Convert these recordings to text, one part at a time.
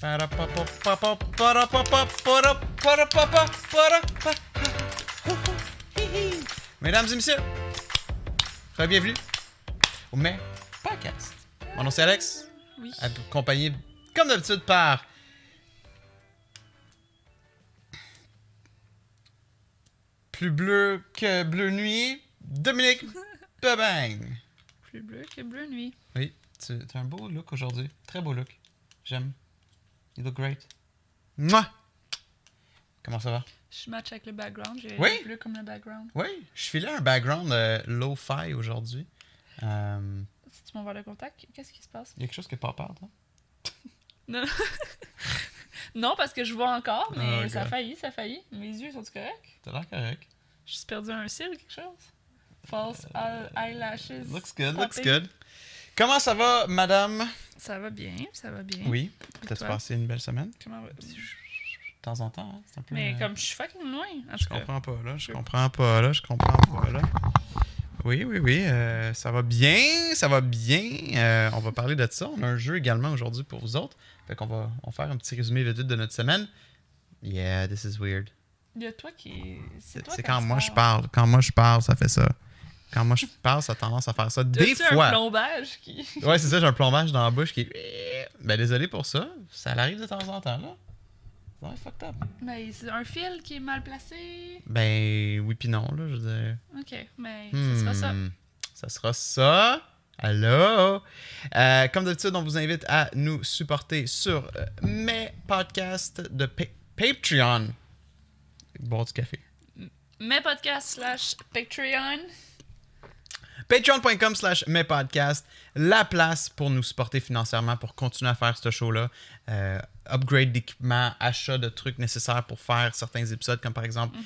Mesdames et messieurs, bienvenue au Mes Podcast. Mon nom c'est Alex, oui. Accompagné comme d'habitude par plus bleu que bleu nuit, Dominique Bebang. Plus bleu que bleu nuit. Oui, tu as un beau look aujourd'hui, très beau look. J'aime. You look great. Mouah! Comment ça va? Je match avec le background. J'ai Oui? bleu comme le background. Oui, je filais un background low-fi aujourd'hui. Si tu m'envoies le contact, qu'est-ce qui se passe? Il y a quelque chose qui est pas peur, toi? Non. Non, parce que je vois encore, mais Oh, ça a God. failli. Mes yeux sont-ils corrects? T'as l'air correct. J'ai perdu un cil, quelque chose? False eyelashes. Looks good, looks popping. good. Comment ça va, madame? Ça va bien, ça va bien. Oui. Et T'as-tu toi? passé une belle semaine? Comment va? De temps en temps, hein? C'est un peu... Mais comme je suis fucking loin, en Je tout cas. comprends pas, là. Je comprends pas, là. Oui. Ça va bien, ça va bien. On va parler de ça. On a un jeu également aujourd'hui pour vous autres. Fait qu'on va faire un petit résumé vite de notre semaine. Yeah, this is weird. Il y a toi qui... C'est toi C'est qui quand moi parles. je parle. Quand moi je parle, ça fait ça. Quand moi je parle, ça a tendance à faire ça. Des T'as-tu fois. un plombage qui... Ouais, c'est ça, j'ai un plombage dans la bouche qui Ben, désolé pour ça. Ça arrive de temps en temps, là. Ça va être fucked up. Mais c'est un fil qui est mal placé. Ben, oui pis non, là, je veux dire. Ok, mais ça sera ça. Ça sera ça. Allô? Comme d'habitude, on vous invite à nous supporter sur mes podcasts de Patreon. Boire du café. Mes podcasts / Patreon. Patreon.com/mespodcasts, la place pour nous supporter financièrement pour continuer à faire ce show-là. Upgrade d'équipement, achat de trucs nécessaires pour faire certains épisodes, comme par exemple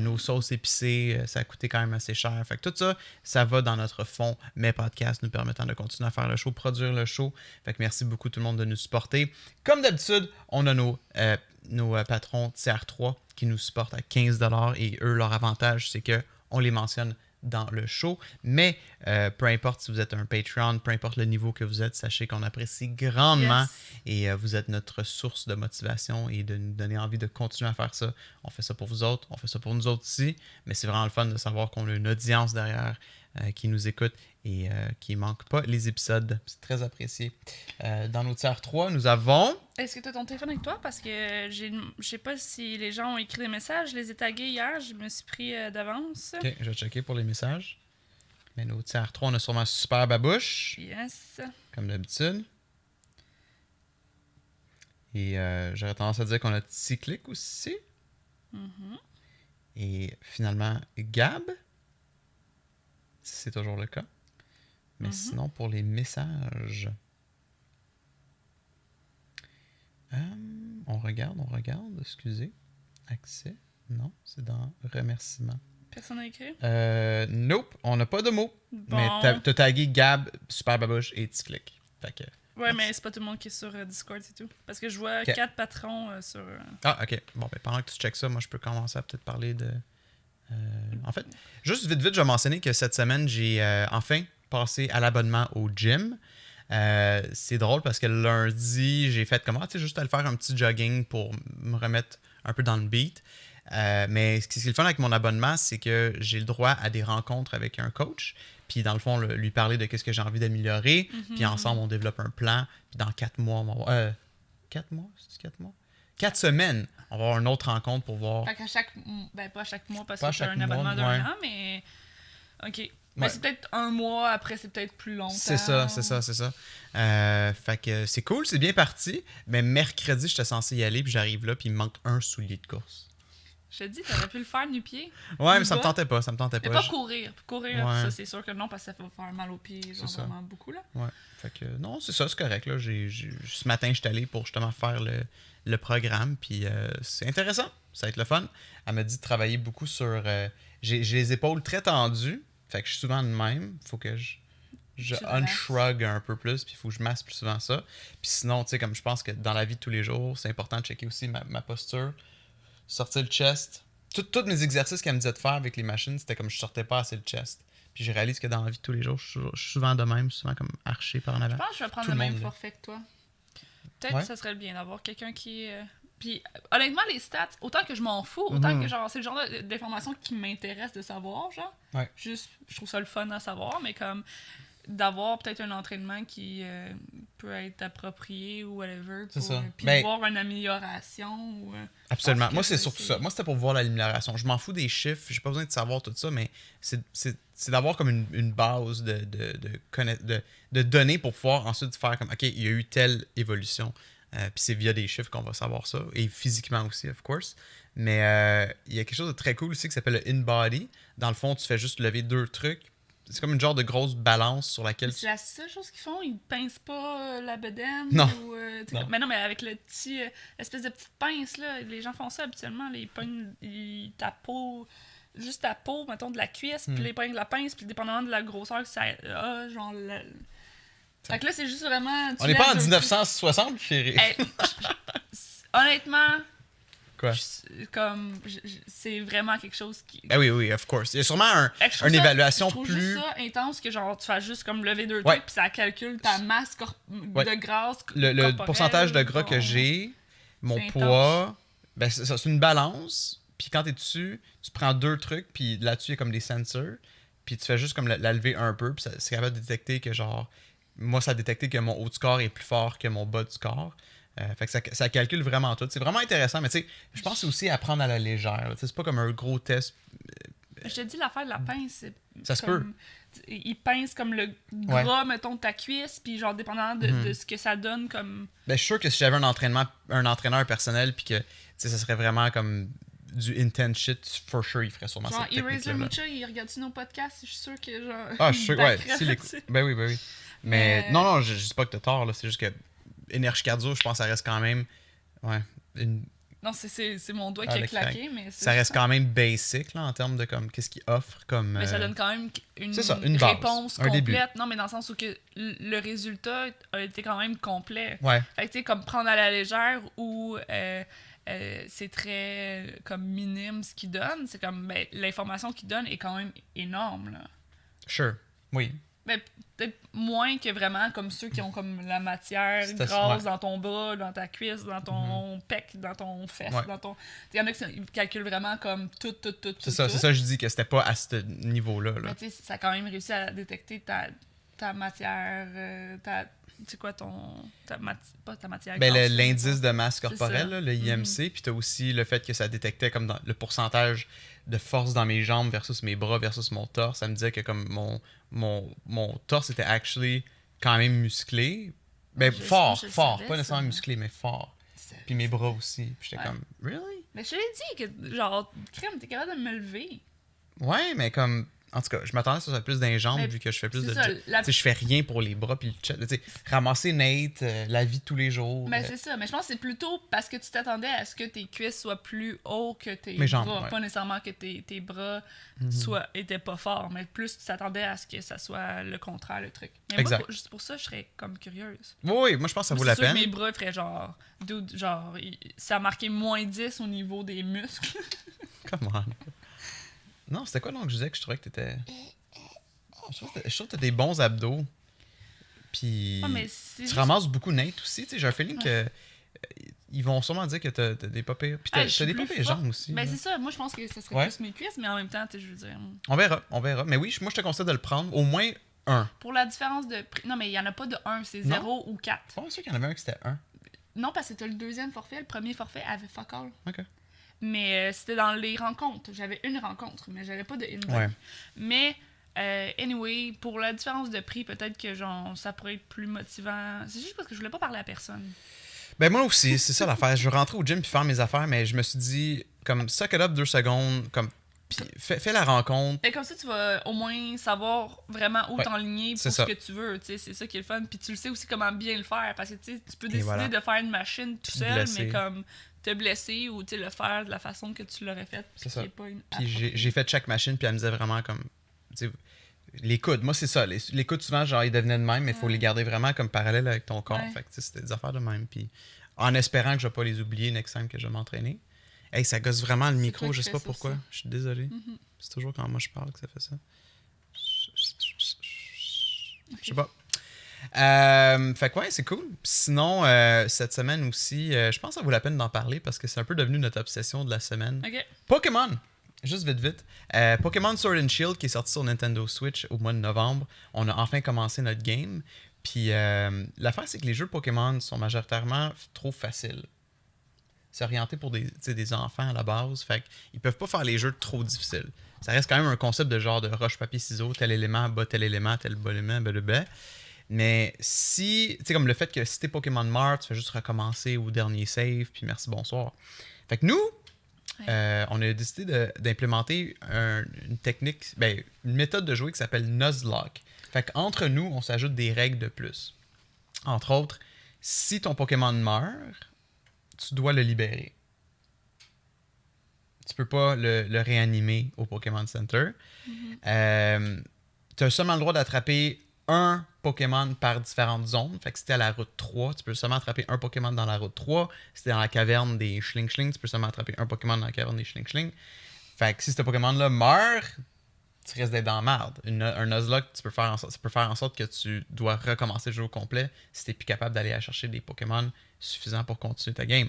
nos sauces épicées, ça a coûté quand même assez cher. Fait que tout ça, ça va dans notre fonds, mes podcasts nous permettant de continuer à faire le show, produire le show. Fait que merci beaucoup tout le monde de nous supporter. Comme d'habitude, on a nos patrons Tier 3 qui nous supportent à 15$ et eux, leur avantage, c'est que on les mentionne dans le show, mais peu importe si vous êtes un Patreon, peu importe le niveau que vous êtes, sachez qu'on apprécie grandement et vous êtes notre source de motivation et de nous donner envie de continuer à faire ça. On fait ça pour vous autres, on fait ça pour nous autres aussi, mais c'est vraiment le fun de savoir qu'on a une audience derrière qui nous écoute et qui manque pas les épisodes. C'est très apprécié. Dans nos tiers 3, nous avons... Est-ce que tu as ton téléphone avec toi? Parce que je sais pas si les gens ont écrit des messages. Je les ai tagués hier. Je me suis pris d'avance. Ok, je vais checker pour les messages. Mais nos tiers 3, on a sûrement Super Babouche. Yes. Comme d'habitude. Et j'aurais tendance à dire qu'on a Cyclic aussi. Et finalement, Gab. Si c'est toujours le cas. Mais sinon, pour les messages... on regarde, excusez. Accès. Non, c'est dans remerciements. Personne n'a écrit? Nope, on n'a pas de mots. Bon. Mais t'as tagué Gab, Super Babouche et Cyclic. Fait que... Ouais, mais c'est pas tout le monde qui est sur Discord, c'est tout. Parce que je vois 4 patrons sur... Ah, ok. Bon, ben pendant que tu checkes ça, moi, je peux commencer à peut-être parler de... En fait, juste vite, je vais mentionner que cette semaine, j'ai enfin passé à l'abonnement au gym. C'est drôle parce que lundi, j'ai fait comment, tu sais, juste aller faire un petit jogging pour me remettre un peu dans le beat. Mais ce qui est le fun avec mon abonnement, c'est que j'ai le droit à des rencontres avec un coach. Puis dans le fond, lui parler de qu'est-ce que j'ai envie d'améliorer. Puis ensemble, on développe un plan. Puis dans 4 mois, on va avoir... 4 mois? C'est-tu 4 mois? 4 semaines, on va avoir une autre rencontre pour voir... Fait qu'à chaque... Ben, pas à chaque mois parce Pas à que t'as chaque un abonnement mois, d'un an, mais... OK. Mais Ouais. c'est peut-être un mois, après c'est peut-être plus longtemps. C'est ça. Fait que c'est cool, c'est bien parti. Mais mercredi, j'étais censé y aller, puis j'arrive là, puis il me manque un soulier de course. Je te dis, t'aurais pu le faire nu-pied. Ouais, mais ça me tentait pas. Mais pas courir. Courir, Ouais. ça c'est sûr que non, parce que ça va faire mal aux pieds, genre ça. vraiment beaucoup, là. Ouais. Fait que non, c'est ça, c'est correct. Là. Ce matin, je suis allé pour justement faire le programme, puis c'est intéressant. Ça va être le fun. Elle m'a dit de travailler beaucoup sur... j'ai les épaules très tendues, fait que je suis souvent de même. Faut que je unshrug un peu plus, puis il faut que je masse plus souvent ça. Puis sinon, tu sais, comme je pense que dans la vie de tous les jours, c'est important de checker aussi ma posture. Sortir le chest. Tous mes exercices qu'elle me disait de faire avec les machines, c'était comme je sortais pas assez le chest. Puis je réalise que dans la vie de tous les jours, je suis souvent de même, souvent comme arché par en avant. Je pense que je vais prendre Tout le le même monde, là. forfait que toi. peut-être que ça serait bien d'avoir quelqu'un qui... Puis, honnêtement, les stats, autant que je m'en fous, autant que genre c'est le genre d'information qui m'intéresse de savoir, genre. Ouais. Juste, je trouve ça le fun à savoir, mais comme d'avoir peut-être un entraînement qui peut être approprié ou whatever, pour, puis voir une amélioration. Ou, absolument. Moi, c'est surtout ça. Moi, c'était pour voir l'amélioration. Je m'en fous des chiffres, j'ai pas besoin de savoir tout ça, mais c'est d'avoir comme une base de données pour pouvoir ensuite faire comme, OK, il y a eu telle évolution. Puis c'est via des chiffres qu'on va savoir ça, et physiquement aussi, of course. Mais il y a quelque chose de très cool aussi qui s'appelle le in-body. Dans le fond, tu fais juste lever 2 trucs. C'est comme une genre de grosse balance sur laquelle... C'est la seule chose qu'ils font, ils pincent pas la bedaine. Non. Ou, non. Mais non, mais avec le petit... espèce de petite pince, là, les gens font ça habituellement. Ils pognent ta peau, juste ta peau, mettons, de la cuisse, puis ils pognent la pince, puis dépendamment de la grosseur que ça a, genre... Fait que là, c'est juste vraiment... On n'est pas en 1960, chérie. Honnêtement... Quoi? C'est vraiment quelque chose qui... Ah oui, of course. Il y a sûrement une évaluation plus... Je trouve juste ça intense que genre tu fais juste comme lever 2 trucs puis ça calcule ta masse de graisse le pourcentage de gras que j'ai, mon poids, ben c'est une balance. Puis quand t'es dessus, tu prends 2 trucs puis là-dessus il y a comme des sensors. Puis tu fais juste comme la lever un peu puis c'est capable de détecter que genre... Moi, ça a détecté que mon haut du corps est plus fort que mon bas du corps. Fait que ça calcule vraiment tout. C'est vraiment intéressant, mais tu sais, je pense que c'est aussi à prendre à la légère. C'est pas comme un gros test. Je te dis, l'affaire de la pince, ça se peut. Il pince comme le gras, mettons, de ta cuisse, puis genre, dépendant de ce que ça donne comme... Ben, je suis sûr que si j'avais un entraîneur personnel, puis que ça serait vraiment comme du intense shit, for sure, il ferait sûrement genre, cette technique-là. Eraser Mucha, il regarde-tu nos podcasts? Je suis sûr que genre... Ah, je suis sûr, ouais. Ben oui. Mais non, je dis pas que t'as tort, là. C'est juste que énergie cardio, je pense que ça reste quand même... Ouais, non, c'est mon doigt qui a claqué, mais ça reste quand même basic, là, en termes de comme qu'est-ce qu'il offre comme... Mais ça donne quand même une base, réponse complète. Non, mais dans le sens où que le résultat a été quand même complet. Ouais. Fait que, tu sais, comme prendre à la légère ou... c'est très comme minime ce qu'il donne. C'est comme l'information qu'il donne est quand même énorme, là. Sure, oui. Ben, peut-être moins que vraiment comme ceux qui ont comme la matière grasse dans ton bras, dans ta cuisse, dans ton pec, dans ton fesse, dans ton... Il y en a qui calculent vraiment comme tout. C'est ça, je dis que c'était pas à ce niveau-là. Là. Mais tu sais, ça a quand même réussi à détecter ta matière, c'est quoi pas ta matière grasse. L'indice de masse corporelle, là, le IMC, puis t'as aussi le fait que ça détectait comme dans le pourcentage de force dans mes jambes versus mes bras versus mon torse. Ça me disait que comme mon torse était actually quand même musclé. Ben, fort, pas nécessairement musclé, mais fort. Puis mes bras aussi. Puis j'étais comme, really? Mais je te l'ai dit que, genre, crème, t'es capable de me lever. Ouais, mais comme... En tout cas, je m'attendais à ce que ça soit plus dans les jambes vu que je fais plus de... Je fais rien pour les bras puis le chat. Ramasser Nate, la vie de tous les jours. Mais c'est ça. Mais je pense que c'est plutôt parce que tu t'attendais à ce que tes cuisses soient plus hauts que tes mes bras. jambes, Pas nécessairement que tes bras étaient pas forts, mais plus tu t'attendais à ce que ça soit le contraire, le truc. Mais exact. moi, juste pour ça, je serais comme curieuse. Oui, moi je pense que ça vaut la peine. Mes bras feraient genre... ça a marqué -10 au niveau des muscles. Come on. Non, c'était quoi donc je disais que je trouvais que t'étais... Je trouve que t'as des bons abdos. Puis tu ramasses beaucoup Nate aussi. J'ai un feeling que ils vont sûrement dire que t'as des pas pires. Puis t'as des pas pires jambes aussi. Ben c'est ça. Moi, je pense que ça serait plus mes cuisses, mais en même temps, je veux dire... On verra. Mais oui, moi, je te conseille de le prendre. Au moins 1. Pour la différence de prix... Non, mais il n'y en a pas de 1. C'est 0 ou 4. Je pense qu'il y en avait un qui c'était 1. Non, parce que t'as le deuxième forfait. Le premier forfait avait fuck all. OK. Mais c'était dans les rencontres. J'avais une rencontre, mais j'avais pas de invite. Ouais. Mais, anyway, pour la différence de prix, peut-être que genre ça pourrait être plus motivant. C'est juste parce que je voulais pas parler à personne. Ben moi aussi, c'est ça l'affaire. Je veux rentrer au gym puis faire mes affaires, mais je me suis dit, comme, suck it up 2 secondes, comme, puis fais la rencontre. Et comme ça, tu vas au moins savoir vraiment où t'enligner pour ce que tu veux. C'est ça qui est le fun. Puis tu le sais aussi comment bien le faire. Parce que tu peux décider de faire une machine tout seul, mais comme te blesser ou le faire de la façon que tu l'aurais fait. C'est ça. Puis j'ai fait chaque machine, puis elle me disait vraiment comme... Les coudes, moi c'est ça. Les coudes, souvent, genre, ils devenaient de même, mais il faut les garder vraiment comme parallèle avec ton corps. Fait que c'était des affaires de même. Puis en espérant que je vais pas les oublier next time que je vais m'entraîner. Hey, ça gosse vraiment le micro, je sais pas pourquoi. Je suis désolé. C'est toujours quand moi je parle que ça fait ça. Je sais pas. Fait que ouais, c'est cool. Sinon, cette semaine aussi, je pense que ça vaut la peine d'en parler parce que c'est un peu devenu notre obsession de la semaine. Ok. Pokémon! Juste vite. Pokémon Sword and Shield qui est sorti sur Nintendo Switch au mois de novembre. On a enfin commencé notre game. Puis l'affaire, c'est que les jeux Pokémon sont majoritairement trop faciles. C'est orienté pour des enfants à la base. Fait qu'ils peuvent pas faire les jeux trop difficiles. Ça reste quand même un concept de genre de roche-papier-ciseaux, tel élément bat tel élément, tel bas élément, blablabla. Mais si, tu sais, comme le fait que si t'es Pokémon Mart, tu fais juste recommencer au dernier save, puis merci, bonsoir. Fait que nous, on a décidé d'implémenter une technique, une méthode de jouer qui s'appelle Nuzlocke. Fait qu'entre nous, on s'ajoute des règles de plus. Entre autres, si ton Pokémon meurt, tu dois le libérer. Tu peux pas le réanimer au Pokémon Center. Mm-hmm. Tu as seulement le droit d'attraper un Pokémon par différentes zones. Fait que si t'es à la route 3, tu peux seulement attraper un Pokémon dans la route 3. Si t'es dans la caverne des Schling-Schling, tu peux seulement attraper un Pokémon dans la caverne des Schling-Schling. Fait que si ce Pokémon-là meurt, tu risques d'être dans la merde. Un Nuzlocke, ça peut faire en sorte que tu dois recommencer le jeu au complet si t'es plus capable d'aller chercher des Pokémon suffisants pour continuer ta game.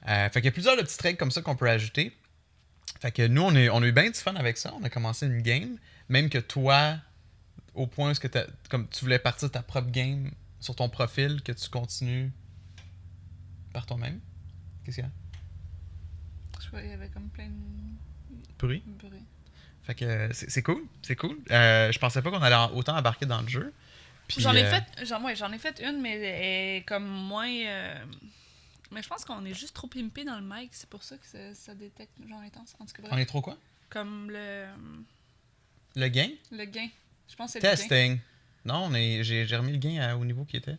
Fait qu'il y a plusieurs de petites règles comme ça qu'on peut ajouter. Fait que nous, on a eu bien du fun avec ça. On a commencé une game. Même que toi, au point où comme tu voulais partir de ta propre game sur ton profil, que tu continues par toi-même. Qu'est-ce qu'il y a? Je vois, il y avait comme plein de bruit. bruit. Fait que c'est cool. C'est cool. Je pensais pas qu'on allait autant embarquer dans le jeu. Puis, j'en ai fait une, mais elle est comme moins... Mais je pense qu'on est juste trop pimpé dans le mic, c'est pour ça que ça détecte genre intense. En tout cas, bref. On est trop quoi? Comme le gain? Le gain. Je pense que c'est Testing. le gain. Non, j'ai remis le gain au niveau qui était.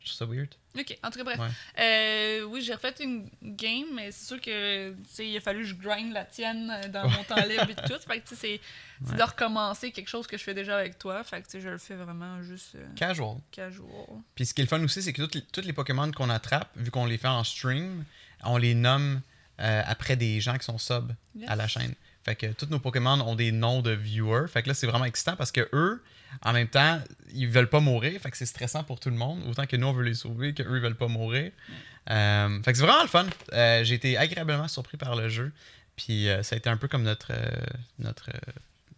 Je trouve ça weird. Ok, en tout cas, bref. Ouais. Oui, j'ai refait une game, mais c'est sûr que il a fallu que je grind la tienne dans mon temps libre et tout. Fait que c'est de recommencer quelque chose que je fais déjà avec toi. Fait que je le fais vraiment juste... Casual. Casual. Puis ce qui est le fun aussi, c'est que tous les Pokémon qu'on attrape, vu qu'on les fait en stream, on les nomme après des gens qui sont sub à la chaîne. Fait que tous nos Pokémon ont des noms de viewers. Fait que là, c'est vraiment excitant parce que eux, en même temps, ils veulent pas mourir. Fait que c'est stressant pour tout le monde. Autant que nous, on veut les sauver, qu'eux, ils veulent pas mourir. Fait que c'est vraiment le fun. J'ai été agréablement surpris par le jeu. Puis ça a été un peu comme notre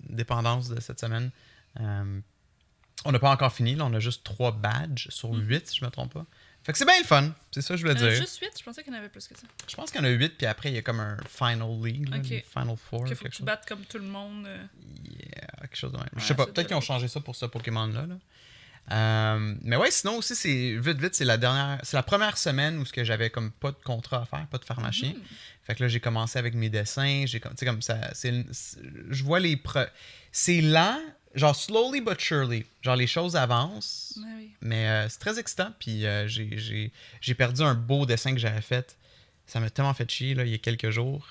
dépendance de cette semaine. On n'a pas encore fini. Là, on a juste 3 badges sur 8, si je me trompe pas. Fait que c'est bien le fun. C'est ça que je voulais dire. Juste 8? Je pensais qu'il y en avait plus que ça. Je pense qu'il y en a 8, puis après, il y a comme un Final League, là, Final Four. Qu'il faut que tu battes comme tout le monde. Yeah, quelque chose de même. Je sais pas, peut-être qu'ils ont changé ça pour ce Pokémon-là. Là. Mais ouais, sinon aussi, c'est vite, c'est la première semaine où j'avais comme pas de contrat à faire, pas de pharmacien. Fait que là, j'ai commencé avec mes dessins. Tu sais, comme ça, je vois c'est lent. Genre, slowly but surely. Genre, les choses avancent. Oui. Mais c'est très excitant. Puis j'ai perdu un beau dessin que j'avais fait. Ça m'a tellement fait chier, là, il y a quelques jours.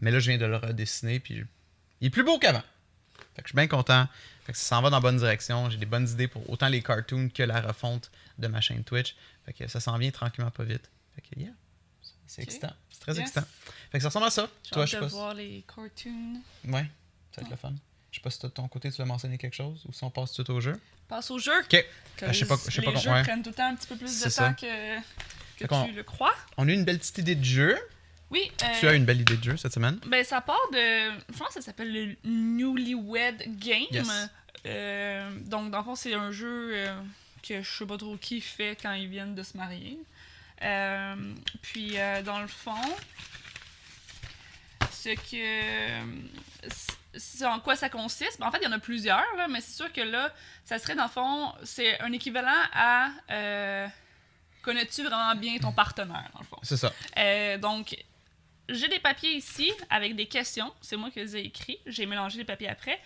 Mais là, je viens de le redessiner. Puis il est plus beau qu'avant. Fait que je suis bien content. Fait que ça s'en va dans la bonne direction. J'ai des bonnes idées pour autant les cartoons que la refonte de ma chaîne Twitch. Fait que ça s'en vient tranquillement pas vite. Fait que, yeah. C'est excitant. C'est très excitant. Fait que ça ressemble à ça. Toi, je sais pas. voir les cartoons. Ouais, ça va être le fun. Je sais pas si de ton côté, tu veux mentionner quelque chose ou si on passe tout au jeu. Passe au jeu. OK. Je sais pas les jeux prennent tout le temps un petit peu plus de temps que tu le crois. On a eu une belle petite idée de jeu. Oui. Tu as une belle idée de jeu cette semaine? Ben, ça part de... Je pense que ça s'appelle le Newlywed Game. Yes. Donc, dans le fond, c'est un jeu que je sais pas trop qui fait quand ils viennent de se marier. Puis, dans le fond, c'est en quoi ça consiste. En fait, il y en a plusieurs, là, mais c'est sûr que là, ça serait, dans le fond, c'est un équivalent à connais-tu vraiment bien ton partenaire, dans le fond. C'est ça. Donc, j'ai des papiers ici avec des questions. C'est moi qui les ai écrits. J'ai mélangé les papiers après.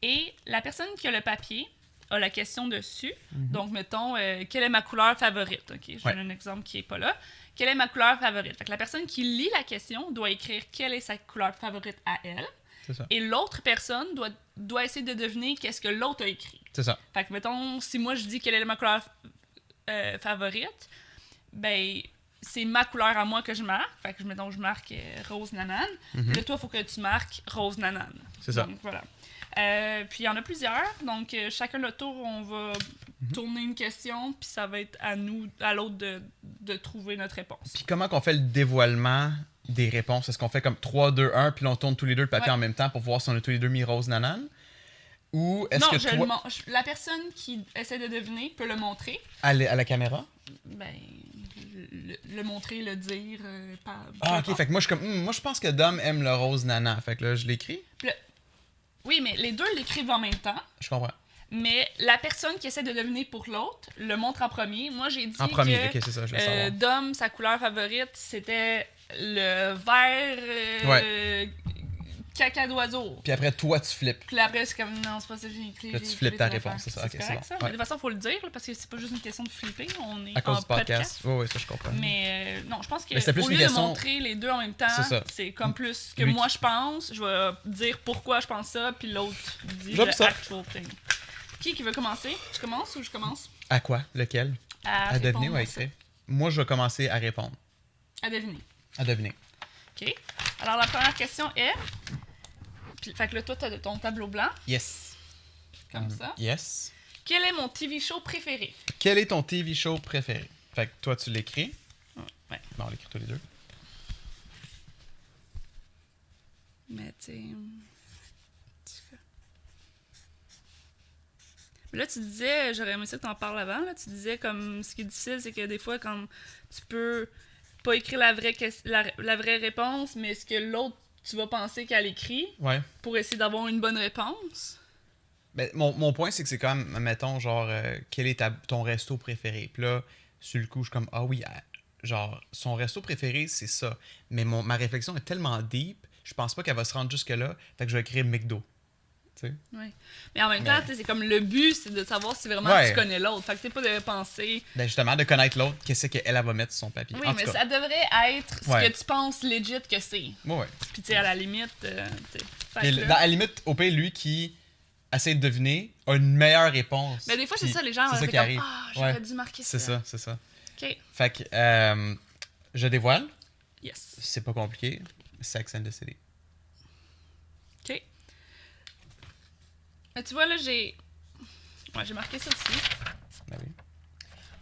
Et la personne qui a le papier a la question dessus. Donc, mettons, quelle est ma couleur favorite? OK, je donne un exemple qui n'est pas là. Quelle est ma couleur favorite? Fait que la personne qui lit la question doit écrire quelle est sa couleur favorite à elle. C'est ça. Et l'autre personne doit essayer de deviner qu'est-ce que l'autre a écrit. C'est ça. Fait que, mettons, si moi je dis quelle est ma couleur favorite, ben, c'est ma couleur à moi que je marque. Fait que, mettons, je marque rose nanane. Puis là, toi, il faut que tu marques rose nanane. C'est ça. Donc, voilà. Puis il y en a plusieurs. Donc, chacun notre tour, on va tourner une question. Puis ça va être à nous, à l'autre, de trouver notre réponse. Puis comment qu'on fait le dévoilement des réponses? Est-ce qu'on fait comme 3, 2, 1, puis on tourne tous les deux le papier en même temps pour voir si on a tous les deux mis rose nanane? Ou est-ce que toi... la personne qui essaie de deviner peut le montrer. À la caméra? Ben, le montrer, le dire. Ok, fait que moi, moi, je pense que Dom aime le rose nana. Fait que là, je l'écris. Oui, mais les deux l'écrivent en même temps. Je comprends. Mais la personne qui essaie de deviner pour l'autre le montre en premier. Moi, j'ai dit en premier, que ok, c'est ça, je veux savoir. Dom, sa couleur favorite, c'était le vert caca d'oiseau. Puis après, toi, tu flippes. Puis après, c'est comme, non, c'est pas ça que j'ai écrit. Là, tu flippes ta réponse, c'est ça. Ok, c'est bon. Ça? Mais de toute façon, il faut le dire, là, parce que c'est pas juste une question de flipper. On est à cause en du podcast. Oui, ça, je comprends. Mais non, je pense que plus au une lieu question... de montrer les deux en même temps, c'est comme plus que moi je pense. Je vais dire pourquoi je pense ça, puis l'autre dit le actual thing. Qui veut commencer? Tu commences ou je commence? À quoi? Lequel? À deviner ou à écrire? Moi, je vais commencer à répondre. À deviner. À deviner. OK. Alors, la première question est... Fait que là, toi, t'as ton tableau blanc. Yes. Comme ça. Yes. Quel est mon TV show préféré? Quel est ton TV show préféré? Fait que toi, tu l'écris. Ouais. Bon, on l'écrit tous les deux. Mais tu là, tu disais, j'aurais aimé ça que t'en parles avant, là, tu disais comme ce qui est difficile, c'est que des fois, quand tu peux pas écrire la vraie réponse, mais ce que l'autre, tu vas penser qu'elle écrit pour essayer d'avoir une bonne réponse. Ben, mon point, c'est que c'est comme, mettons, genre, quel est ton resto préféré? Puis là, sur le coup, je suis comme, ah oui, genre, son resto préféré, c'est ça. Mais ma réflexion est tellement deep, je pense pas qu'elle va se rendre jusque-là, fait que je vais écrire McDo. Oui. Mais en même temps, c'est comme le but, c'est de savoir si vraiment tu connais l'autre. Fait que t'es pas de penser. Ben justement, de connaître l'autre, qu'est-ce qu'elle va mettre sur son papier. Oui, mais ça devrait être ce que tu penses legit que c'est. Ouais. Puis tu sais, à la limite. À la limite, au pire, lui qui essaie de deviner a une meilleure réponse. Mais des fois, c'est ça, les gens c'est ça qui arrive. Ah, j'aurais dû marquer ça. C'est ça. OK. Fait que, je dévoile. Yes. C'est pas compliqué. Sex and the City. OK. Mais tu vois, là, j'ai marqué ça aussi. Ben oui.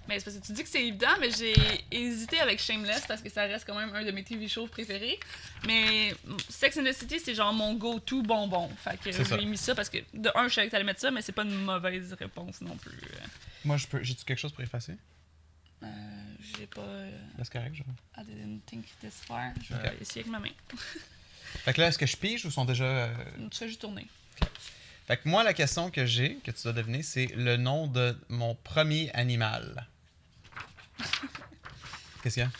Mais c'est parce que tu dis que c'est évident, mais j'ai hésité avec Shameless parce que ça reste quand même un de mes TV shows préférés. Mais Sex and the City, c'est genre mon go-to bonbon. Fait que j'ai mis ça parce que, de un, je savais que t'allais mettre ça, mais c'est pas une mauvaise réponse non plus. Moi, j'ai-tu quelque chose pour effacer? J'ai pas... Là, c'est correct, genre. I didn't think this far. Je vais essayer avec ma main. Fait que là, est-ce que je pige ou sont déjà... Tu fais juste tourner. Okay. Fait que moi, la question que j'ai, que tu dois deviner, c'est le nom de mon premier animal. Qu'est-ce qu'il y a?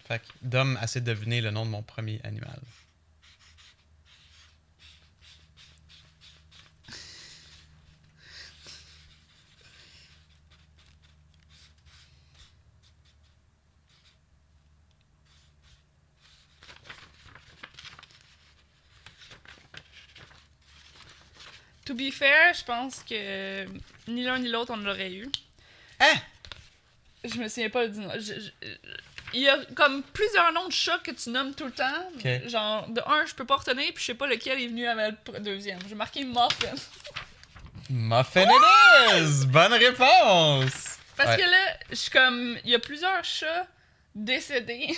Fait que Dom essaie de deviner le nom de mon premier animal. To be fair, je pense que ni l'un ni l'autre on l'aurait eu. Hein? Je me souviens pas du nom. Il y a comme plusieurs noms de chats que tu nommes tout le temps. Okay. Genre, de un, je peux pas retenir, puis je sais pas lequel est venu avec le deuxième. J'ai marqué Muffin. Muffin it is! Bonne réponse! Parce que là, je suis comme... Il y a plusieurs chats décédés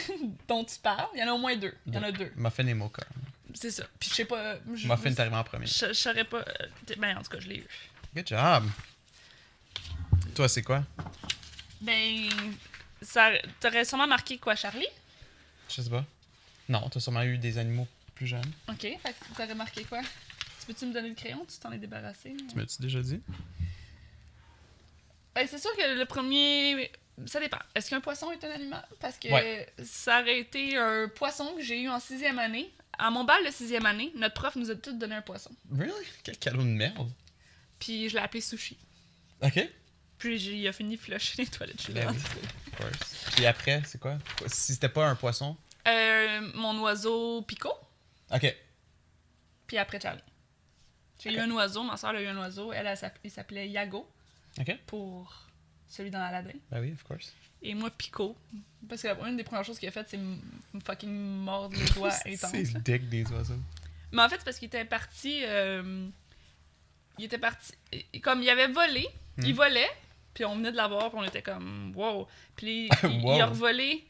dont tu parles. Il y en a au moins deux. Il y en a deux. Muffin et Mocha. C'est ça. Puis je sais pas... Muffin t'es arrivé en premier. Je saurais pas... Ben, en tout cas, je l'ai eu. Good job! Toi, c'est quoi? Ben... T'aurais sûrement marqué quoi, Charlie? Je sais pas. Non, t'as sûrement eu des animaux plus jeunes. Ok, fait que t'aurais marqué quoi? Tu peux-tu me donner le crayon? Tu t'en es débarrassé? Tu m'as-tu déjà dit? Ben, c'est sûr que le premier... Ça dépend. Est-ce qu'un poisson est un animal? Parce que ça aurait été un poisson que j'ai eu en 6e année. À mon bal de 6e année, notre prof nous a tous donné un poisson. Really? Quel cadeau de merde! Puis je l'ai appelé Sushi. Ok. Puis il a fini de flusher les toilettes chez Ben oui, of course. Puis après, c'est quoi? Si c'était pas un poisson? Mon oiseau Pico. Ok. Puis après Charlie. J'ai eu un oiseau, ma soeur a eu un oiseau. Elle il s'appelait Yago. Ok. Pour celui dans Aladdin. Ben oui, of course. Et moi, Pico. Parce que une des premières choses qu'il a faites, c'est me fucking mordre le doigt intense. C'est le dick des oiseaux. Mais en fait, c'est parce qu'il était parti. Comme il avait volé, il volait, puis on venait de l'avoir, puis on était comme wow. Puis Wow. il a revolé.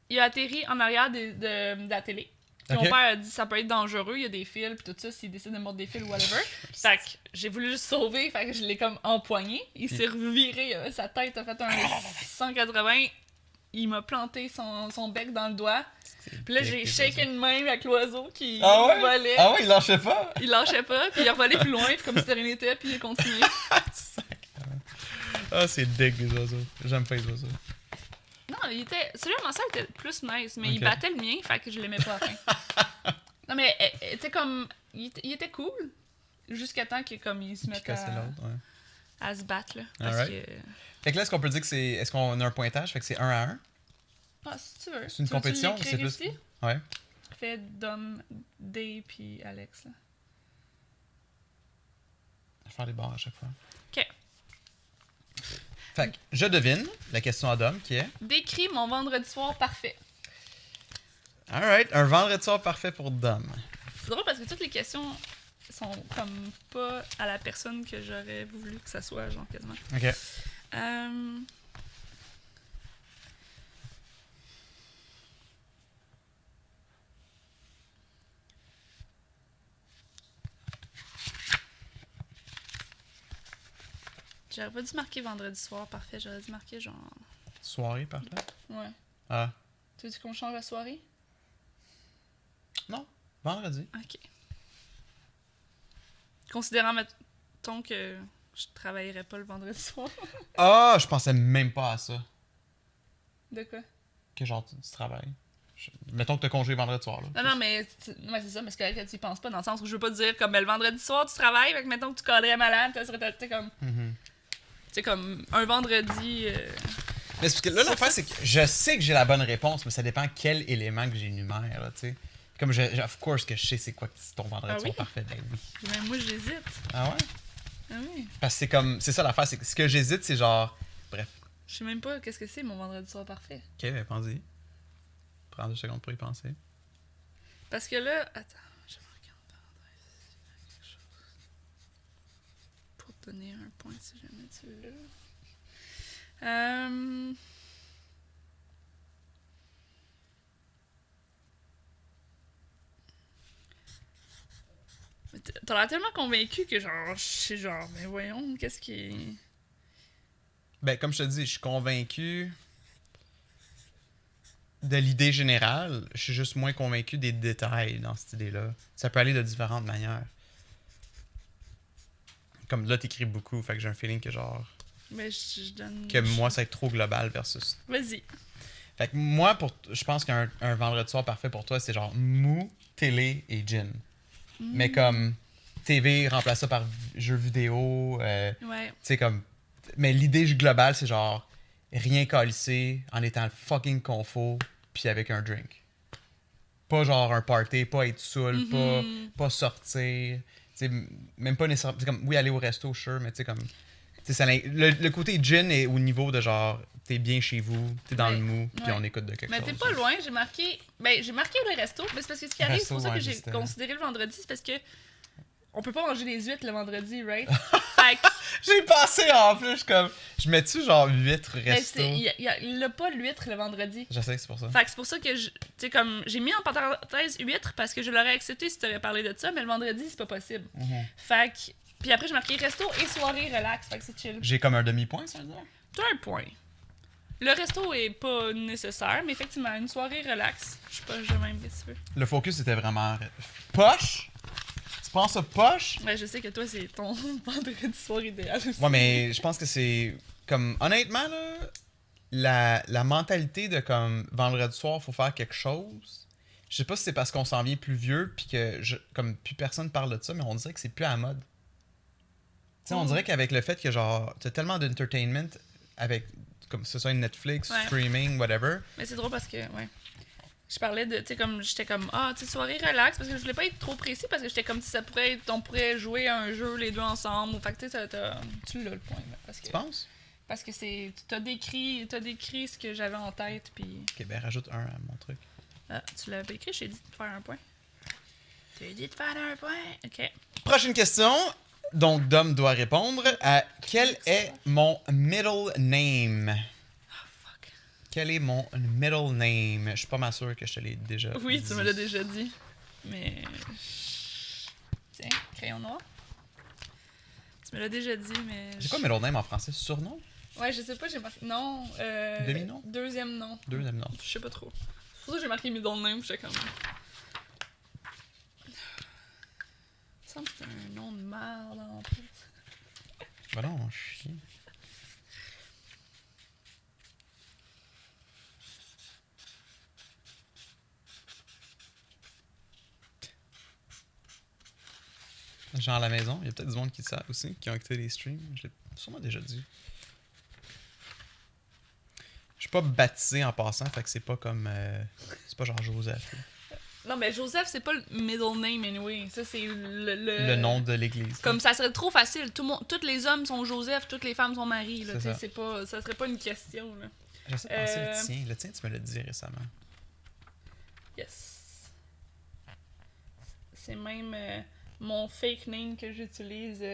Il a atterri en arrière de la télé. Puis Ok. mon père a dit ça peut être dangereux, il y a des fils, puis tout ça, s'il décide de mordre des fils ou whatever. Fait que j'ai voulu juste sauver, fait que je l'ai comme empoigné. Il s'est reviré, sa tête a fait un 180. Il m'a planté son bec dans le doigt. Puis là, j'ai shaké une main avec l'oiseau qui volait. Ah ouais, il lâchait pas? Il lâchait pas, puis il a revolé plus loin, puis comme si de rien n'était, puis il a continué. Ah, c'est dick des oiseaux. J'aime pas les oiseaux. Non, celui de ma soeur était plus nice, mais il Ok. battait le mien, fait que je l'aimais pas à la fin. Non, mais elle était comme. Il était cool, jusqu'à temps qu'il se Puis mette casser l'autre, ouais. à se battre, là. Parce Alright. que. Fait que là, est-ce qu'on peut dire que c'est. Est-ce qu'on a un pointage? Fait que c'est 1 à 1? Ah, si tu veux. C'est une Tu veux-tu compétition ou l'écrire c'est plus. ici? Ouais. Fais Dom, Day, puis Alex, là. Je vais faire les barres à chaque fois. Ok. Fait que je devine la question à Dom qui est. Décris mon vendredi soir parfait. Alright, un vendredi soir parfait pour Dom. C'est drôle parce que toutes les questions sont comme pas à la personne que j'aurais voulu que ça soit, genre quasiment. Ok. J'aurais pas dû marquer vendredi soir parfait, j'aurais dû marquer genre. Soirée parfait? Ouais. Ah. Tu veux qu'on change la soirée? Non, vendredi. Ok. Considérant, mettons que je travaillerais pas le vendredi soir. Ah, je pensais même pas à ça. De quoi? Que genre tu travailles. Mettons que t'as congé vendredi soir, là. Non, mais c'est ça, mais c'est correct que tu y penses pas, dans le sens où je veux pas te dire comme ben, le vendredi soir tu travailles, fait que mettons que tu cadrais malade, t'es comme. Mhm. Tu sais, comme un vendredi. Mais c'est parce que là, l'affaire, c'est que je sais que j'ai la bonne réponse, mais ça dépend quel élément que j'énumère, là, tu sais. Comme of course que je sais c'est quoi que c'est ton vendredi Ah soir oui? parfait, ben oui. Ben, moi j'hésite. Ah ouais? Ah oui. Parce que c'est comme, c'est ça l'affaire, c'est que ce que j'hésite, c'est genre, bref. Je sais même pas qu'est-ce que c'est mon vendredi soir parfait. Ok, ben pense-y. Prends 2 secondes pour y penser. Parce que là. Attends, je vais regarder quelque chose. Pour te donner un point si jamais tu veux. T'as l'air tellement convaincu que genre, je sais genre, mais voyons, qu'est-ce qui. Ben, comme je te dis, je suis convaincu de l'idée générale. Je suis juste moins convaincu des détails dans cette idée-là. Ça peut aller de différentes manières. Comme là, t'écris beaucoup, fait que j'ai un feeling que genre. Mais je donne. Que moi, ça va être trop global versus. Vas-y. Fait que moi, je pense qu'un vendredi soir parfait pour toi, c'est genre mou, télé et gin. Mais comme TV, remplace ça par jeux vidéo. Ouais. Tu sais, comme. Mais l'idée globale, c'est genre rien calisser en étant fucking confort puis avec un drink. Pas genre un party, pas être saoul, pas sortir. Tu sais, même pas nécessairement. C'est comme, oui, aller au resto, sure, mais tu sais, comme. Tu sais, le côté gin est au niveau de genre, t'es bien chez vous, t'es dans Ouais, le mou, puis ouais. on écoute de quelque Mais chose. t'es pas loin, j'ai marqué. Ben, j'ai marqué le resto, mais c'est parce que ce qui arrive, c'est pour ça Resto, que ouais, j'ai c'était- considéré le vendredi, c'est parce que. On peut pas manger des huîtres le vendredi, right? Fait que. J'ai pensé en plus, je mets-tu genre 8 Mais restos? il a pas l'huître le vendredi. Je sais que c'est pour ça. Fait que c'est pour ça que tu sais, comme, j'ai mis en parenthèse huître parce que je l'aurais accepté si t'aurais parlé de ça, mais le vendredi, c'est pas possible. Fait que. Puis après, j'ai marqué resto et soirée relax, fait que c'est chill. J'ai comme un demi-point, ça veut dire? T'as un point. Le resto est pas nécessaire, mais effectivement, une soirée relax. Je sais pas, je même que tu veux. Le focus était vraiment poche. Tu penses à poche? Ouais, je sais que toi, c'est ton vendredi soir idéal aussi. Ouais, mais je pense que c'est comme honnêtement là, la mentalité de comme vendredi soir, faut faire quelque chose. Je sais pas si c'est parce qu'on s'en vient plus vieux puis que comme plus personne parle de ça, mais on dirait que c'est plus à la mode. Tu sais, on dirait qu'avec le fait que genre t'as tellement d'entertainment avec comme ce soit une Netflix, Ouais. streaming, whatever. Mais c'est drôle parce que, ouais. Je parlais de, tu sais, comme, j'étais comme, tu sais, soirée relax, parce que je voulais pas être trop précis, parce que j'étais comme si ça pourrait être, on pourrait jouer à un jeu les deux ensemble. Fait que, tu sais, tu l'as le point, là, parce que. Tu penses? Parce que t'as décrit ce que j'avais en tête, puis... Ok, ben rajoute un à mon truc. Ah, tu l'avais écrit, je t'ai dit de faire un point. T'as dit de faire un point? Ok. Prochaine question. Donc, Dom doit répondre à quel est mon middle name? Oh, fuck. Quel est mon middle name? Je suis pas mal sûr que je te l'ai déjà Oui, dit. tu me l'as déjà dit. Mais... Tiens, crayon noir. Tu me l'as déjà dit, mais... C'est quoi middle name en français? Surnom? Ouais, je sais pas, j'ai marqué... Non, Demi-nom? Deuxième nom. Deuxième nom. Je sais pas trop. C'est pour ça que j'ai marqué middle name, j'étais comme... Il me semble que c'est un nom de merde en plus. Bah non, chier. Genre à la maison, il y a peut-être du monde qui le savent aussi, qui ont écouté les streams. Je l'ai sûrement déjà dit. Je suis pas baptisé en passant, fait que c'est pas comme... c'est pas genre Joseph. Là. Non, mais Joseph, c'est pas le middle name anyway. Ça, c'est Le nom de l'église. Comme ça serait trop facile. Tous les hommes sont Joseph, toutes les femmes sont Marie. Là, C'est ça. Ça serait pas une question. Là. J'essaie de penser le tien. Le tien, tu me l'as dit récemment. Yes. C'est même mon fake name que j'utilise.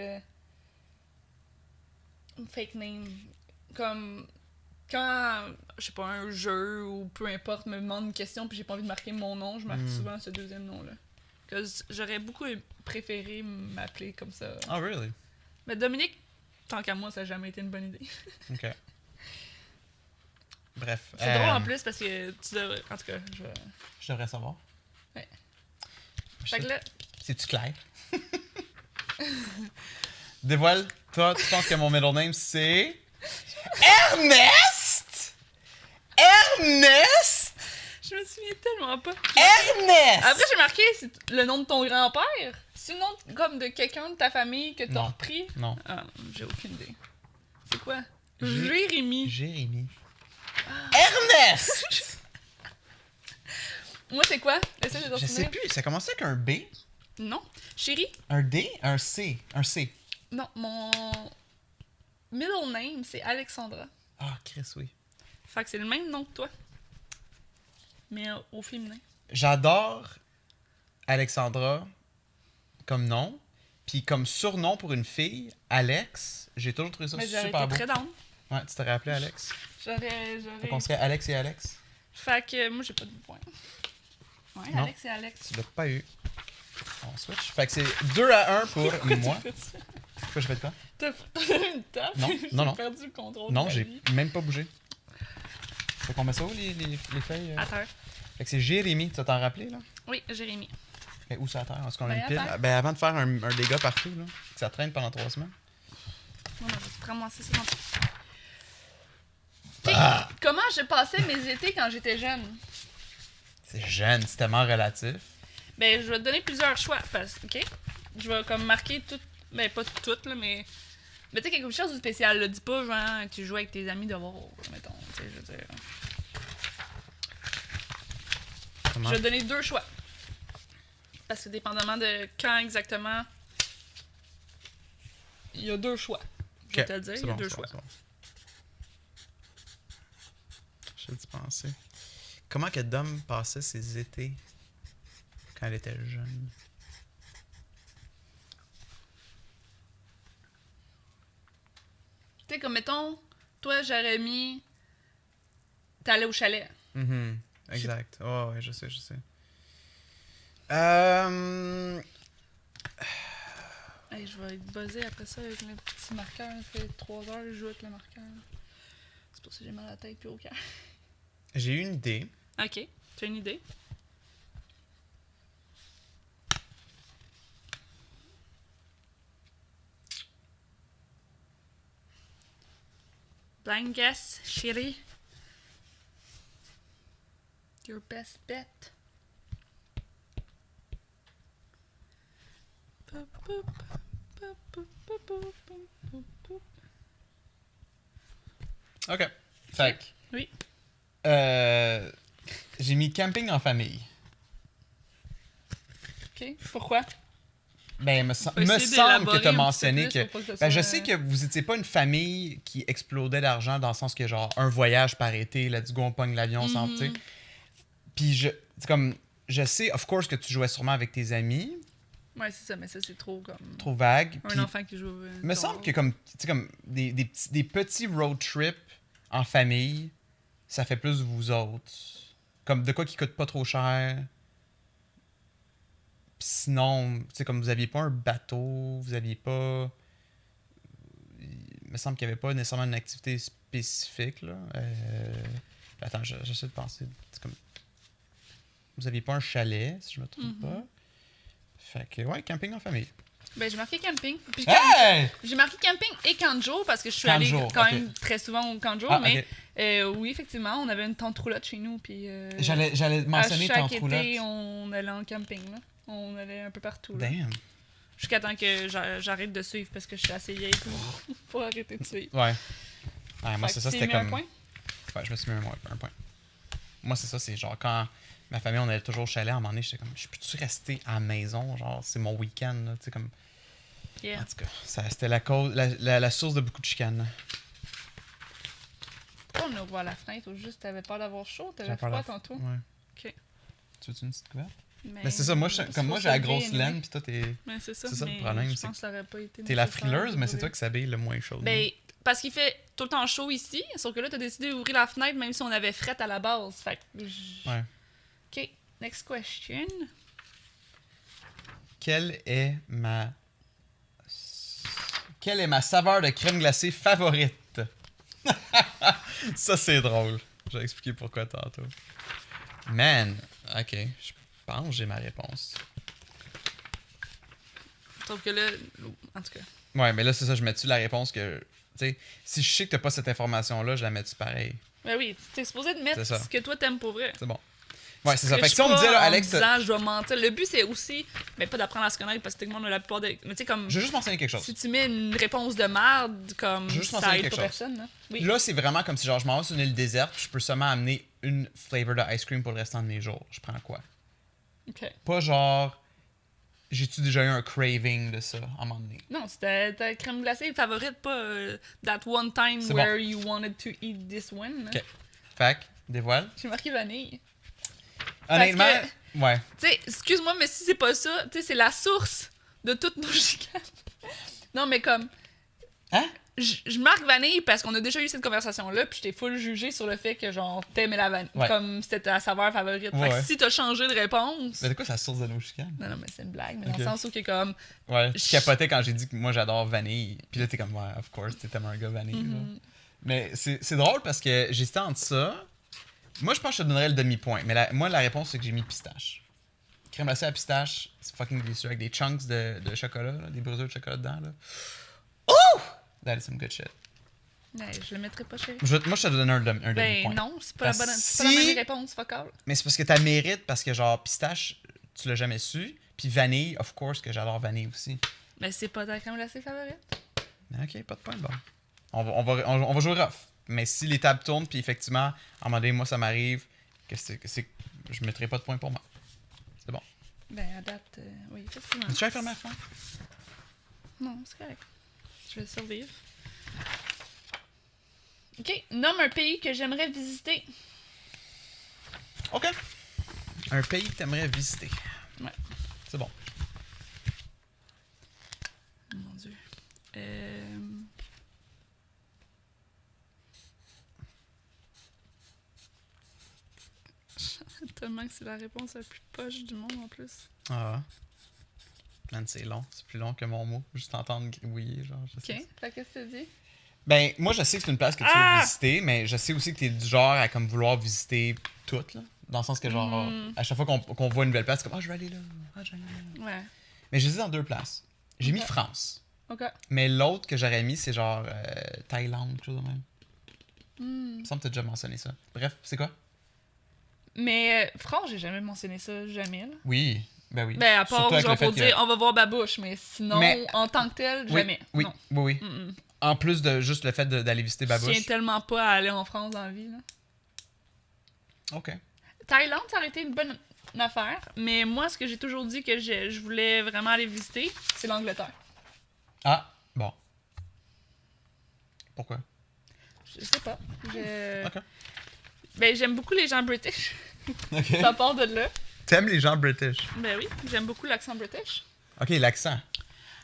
Fake name. Comme quand, je sais pas, un jeu ou peu importe me demande une question puis j'ai pas envie de marquer mon nom, je marque souvent ce deuxième nom-là. J'aurais beaucoup préféré m'appeler comme ça. Oh, really? Mais Dominique, tant qu'à moi, ça n'a jamais été une bonne idée. OK. Bref. C'est drôle en plus parce que tu devrais... En tout cas, je devrais savoir. Ouais. Fait que là... C'est-tu clair? Dévoile, toi, tu penses que mon middle name, c'est... Ernest! Ernest! Je me souviens tellement pas. Ernest! Après, j'ai marqué c'est le nom de ton grand-père. C'est le nom comme de quelqu'un de ta famille que t'as Non. repris? Non. Ah, j'ai aucune idée. C'est quoi? Jérémy. Jérémy. Ernest! Moi, c'est quoi? Essaye de te Je sais souvenir. plus, ça commençait avec un B, Non. Chérie? un D, un C. Un C. Non, mon middle name, c'est Alexandra. Ah, Chris, oui. Fait que c'est le même nom que toi. Mais au féminin. J'adore Alexandra comme nom, puis comme surnom pour une fille, Alex. J'ai toujours trouvé ça Mais j'aurais super été beau. très down. Ouais, tu t'aurais appelé Alex. J'aurais... Fait qu'on serait Alex et Alex. Fait que moi, j'ai pas de point. Ouais, Non. Alex et Alex. Tu l'as pas eu. On switch. Fait que c'est 2-1 pour moi. T'as fait ça? Pourquoi je fais de quoi? T'as donné une tape? Non, J'ai non, non. perdu le contrôle Non, de ma j'ai vie. même pas bougé. Fait qu'on met ça où, les feuilles? À terre. Fait que c'est Jérémy, tu vas t'en rappeler, là? Oui, Jérémy. Fait où ça à terre? Est-ce qu'on a Ben, une pile? à terre. Ben, avant de faire un dégât partout, là, que ça traîne pendant 3 semaines. Non, mais je vais te ramasser ça dans le... Comment je passais mes étés quand j'étais jeune? C'est jeune, c'est tellement relatif. Ben, je vais te donner plusieurs choix, ok? Je vais comme marquer toutes, ben pas toutes, là, mais tu sais, quelque chose de spécial, là. Dis pas, genre, tu joues avec tes amis de voir, mettons, tu sais, je veux dire. Comment? Je vais te donner 2 choix. Parce que dépendamment de quand exactement, il y a 2 choix. Je vais Ok, te le dire, c'est il y a bon, 2 c'est choix. bon, c'est bon. J'ai dû penser. Comment que Dom passait ses étés quand elle était jeune? Tu sais, comme mettons, toi, Jérémy, t'allais au chalet. Mhm, exact. Oh, ouais, je sais. Hey, je vais être buzzé après ça avec le petit marqueur. Ça fait 3 heures que je joue avec le marqueur. C'est pour ça que j'ai mal à la tête puis au cœur. J'ai eu une idée. Ok, tu as une idée? Blind guess, chérie. Your best bet. OK. Fait que, Oui. j'ai mis camping en famille. Ok, pourquoi? Ben, me Faut semble essayer que tu d'élaborer as un mentionné petit peu que. plus pour que ça Ben, je soit- sais que vous étiez pas une famille qui explodait d'argent dans le sens que, genre, un voyage par été, let's go, on pogne l'avion sans. Tu sais. Puis, c'est comme. Je sais, of course, que tu jouais sûrement avec tes amis, Ouais, c'est ça, mais ça, c'est trop comme... trop vague. Un Puis, enfant qui joue... il me semble que, comme, tu sais, comme des petits road trips en famille, ça fait plus vous autres. Comme de quoi qui coûte pas trop cher. Puis sinon, tu sais, comme vous aviez pas un bateau, vous aviez pas. Il me semble qu'il y avait pas nécessairement une activité spécifique, là. Attends, j'essaie de penser. C'est comme. Vous aviez pas un chalet, si je me trompe pas. Fait que, ouais, camping en famille. Ben, j'ai marqué camping. Puis Hey! j'ai marqué camping et camp de jour parce que je suis allée Camp de jour, quand ok. même très souvent au camp de jour. Ah, Mais ok. oui, effectivement, on avait une tente roulotte chez nous. Puis, J'allais mentionner à chaque ton roulotte. été, on allait en camping. Là. On allait un peu partout. Là. Damn. Jusqu'à temps que j'arrête de suivre parce que je suis assez vieille pour arrêter de suivre. Ouais. Ouais, moi, Fait c'est que ça, tu c'était t'es mis un comme. point? Ouais, je me suis mis un point. Moi, c'est ça, c'est genre quand ma famille, on allait toujours au chalet, à un moment donné, j'étais comme, je peux-tu rester à la maison? Genre, c'est mon week-end, là, tu sais, comme. Yeah. En tout cas, c'était la source de beaucoup de chicanes. Pourquoi on a ouvert la fenêtre ou juste t'avais peur d'avoir chaud? T'avais J'avais peur froid tantôt? Ouais. Ok. Tu veux-une petite couverte? Mais Mais c'est ça, moi, c'est comme moi, faut j'ai la se grosse lever, laine, anyway. puis toi, t'es Mais c'est ça, c'est ça le mais problème, je c'est pense que ça aurait pas été la nécessaire frileuse, mais c'est d'ouvrir. toi qui s'habille le moins chaud. Ben, parce qu'il fait tout le temps chaud ici, sauf que là, t'as décidé d'ouvrir la fenêtre même si on avait fret à la base. Fait que... Ouais. Ok, next question. Quelle est ma saveur de crème glacée favorite? Ça, c'est drôle. Je vais expliquer pourquoi tantôt. Man, ok, je pense que j'ai ma réponse. Sauf que là, en tout cas. Ouais, mais là, c'est ça, je mets-tu la réponse que. Tu sais, si je sais que t'as pas cette information-là, je la mets-tu pareil. Ben oui, t'es supposé de mettre C'est ça. ce que toi t'aimes pour vrai. C'est bon. Ouais, c'est ça. Fait que Triche si on me disait, pas là, en Alex, disant, je dois mentir. Le but, c'est aussi, mais pas d'apprendre à se connaître parce que tout le monde a la plupart des. Mais tu sais, comme. je veux juste mentionner quelque chose. Si tu mets une réponse de merde, comme. Je veux juste Ça mentionner aide quelque pas chose. personne, là. Oui. Là, c'est vraiment comme si genre je m'en vais sur une île déserte, puis je peux seulement amener une flavor de ice cream pour le restant de mes jours. Je prends quoi? Ok. Pas genre. J'ai-tu déjà eu un craving de ça à un moment donné? Non, c'était ta crème glacée favorite, pas that one time C'est where you wanted to eat this one. là. Ok. Fait que, dévoile. J'ai marqué vanille. Honnêtement, que- ouais. Tu sais, excuse-moi, mais si c'est pas ça, tu sais, c'est la source de toutes nos chicanes. Non, mais comme. Hein? Je marque vanille parce qu'on a déjà eu cette conversation-là, puis je t'ai full jugé sur le fait que, genre, t'aimais la vanille. Ouais. Comme c'était ta saveur favorite. Ouais, Fait que ouais. si t'as changé de réponse. Mais de quoi c'est la source de nos chicanes? Non, non, mais c'est une blague, mais Ok. dans le sens où, que comme. Ouais. Je capotais quand j'ai dit que moi j'adore vanille. Puis là, t'es comme, ouais, of course, t'es tellement un gars vanille. là. Mais c'est drôle parce que j'hésitais entre ça. Moi, je pense que je te donnerais le demi-point. Mais moi, la réponse, c'est que j'ai mis pistache. Crème glacée à pistache, c'est fucking délicieux. Avec des chunks de chocolat, là, des brûlures de chocolat dedans. Là. Oh! That is some good shit. Ouais, je le mettrais pas chérie. Moi, je te donne un demi-point. Ben non, c'est pas, Parce la bonne, c'est si- pas la même réponse, fuck all. Mais c'est parce que t'as mérite, parce que genre, pistache, tu l'as jamais su. Puis vanille, of course, que j'adore vanille aussi. Mais c'est pas ta crème glacée favorite. Ok, pas de point, bon. On va jouer rough. Mais si les tables tournent, puis effectivement, à un moment donné, moi, ça m'arrive, je mettrai pas de point pour moi. C'est bon. Ben, à date, oui, effectivement. Tu vas fermer la fin? Non, c'est correct. Je vais survivre. Ok, nomme un pays que j'aimerais visiter. Ok. Un pays que t'aimerais visiter. Ouais. C'est bon. Mon Dieu. Tellement que c'est la réponse la plus poche du monde en plus. Ah. Man, c'est long. C'est plus long que mon mot. Juste entendre gribouiller, genre. Je sais. Ok, fait qu'est-ce que tu dis? Ben, moi, je sais que c'est une place que tu veux visiter, mais je sais aussi que t'es du genre à comme vouloir visiter toute, là. Dans le sens que, genre, à chaque fois qu'on voit une nouvelle place, c'est comme, ah, je vais aller là. Ah, je vais aller là. Ouais. Mais j'hésite dans deux places. J'ai mis Ok. France. Ok. Mais l'autre que j'aurais mis, c'est genre Thaïlande, quelque chose de même. Hmm. Il me semble que t'as déjà mentionné ça. Bref, c'est quoi? Mais France, j'ai jamais mentionné ça, jamais. Là. Oui. Ben oui. Ben, à part Surtout avec genre le fait pour que- dire on va voir Babouche, mais sinon, Mais- en tant que tel, Oui, jamais. Oui, Non. oui, oui. Mm-mm. En plus de juste le fait d'aller visiter Je tiens Babouche. tellement pas à aller en France dans la vie. Là. OK. Thaïlande, ça aurait été une bonne. affaire. Mais moi, ce que j'ai toujours dit que je voulais vraiment aller visiter, c'est l'Angleterre. Ah, bon. Pourquoi? Je sais pas. Ok. Ben, j'aime beaucoup les gens british. Ok. Ça part de là. T'aimes les gens british? Ben oui, j'aime beaucoup l'accent british. Ok, l'accent.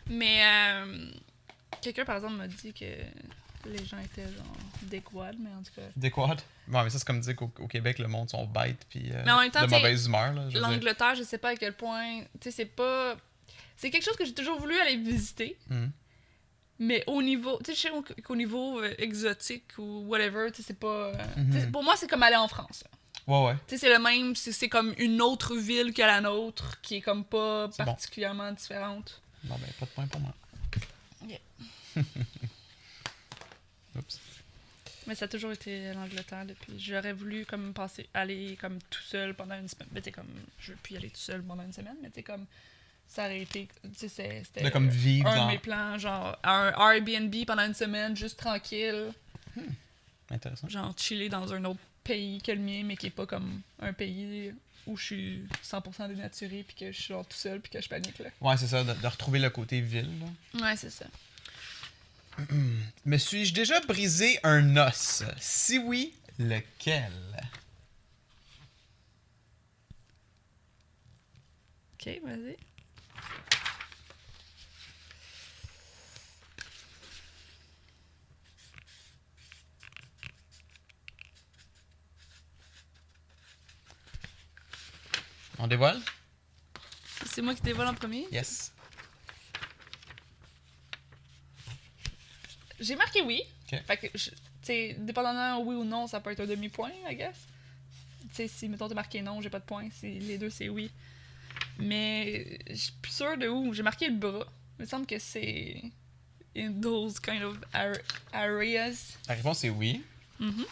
Mais quelqu'un, par exemple, m'a dit que les gens étaient genre dickwad, mais en tout cas... Dickwad? Ouais, mais ça, c'est comme dire qu'au Québec, le monde sont bêtes puis Mais en même temps, de mauvaise humeur, là, je veux dire. l'Angleterre, je sais pas à quel point... Tu sais, c'est pas... C'est quelque chose que j'ai toujours voulu aller visiter. Mhm. Mais au niveau... Tu sais, je sais qu'au niveau exotique ou whatever, tu sais, c'est pas... Mhm. Tu sais, pour moi, c'est comme aller en France. Là. Ouais, ouais. Tu sais, c'est le même... C'est comme une autre ville que la nôtre, qui est comme pas C'est particulièrement différente. Bon, ben, pas de point pour moi. Yeah. Oups. Mais ça a toujours été l'Angleterre depuis. J'aurais voulu comme aller comme tout seul pendant une semaine. Mais tu sais, comme, je veux plus y aller tout seul pendant une semaine, mais tu sais, comme, ça aurait été, tu sais, c'était De comme vivre un dans... de mes plans, genre, un Airbnb pendant une semaine, juste tranquille, Intéressant. genre, chiller dans un autre pays que le mien, mais qui est pas comme un pays où je suis 100% dénaturée, puis que je suis genre tout seul, puis que je panique, là. Ouais, c'est ça, de retrouver le côté ville, là. Ouais, c'est ça. Me suis-je déjà brisé un os? Si oui, lequel? Ok, vas-y. On dévoile? C'est moi qui dévoile en premier? Yes. J'ai marqué oui. Ok. Fait que, tu sais, dépendamment oui ou non, ça peut être un demi-point, I guess. Tu sais, si, mettons, t'as marqué non, j'ai pas de point. Si les deux, c'est oui. Mais je suis plus sûre de où. J'ai marqué le bras. Il me semble que c'est in those kind of areas. La réponse est oui. Mhm.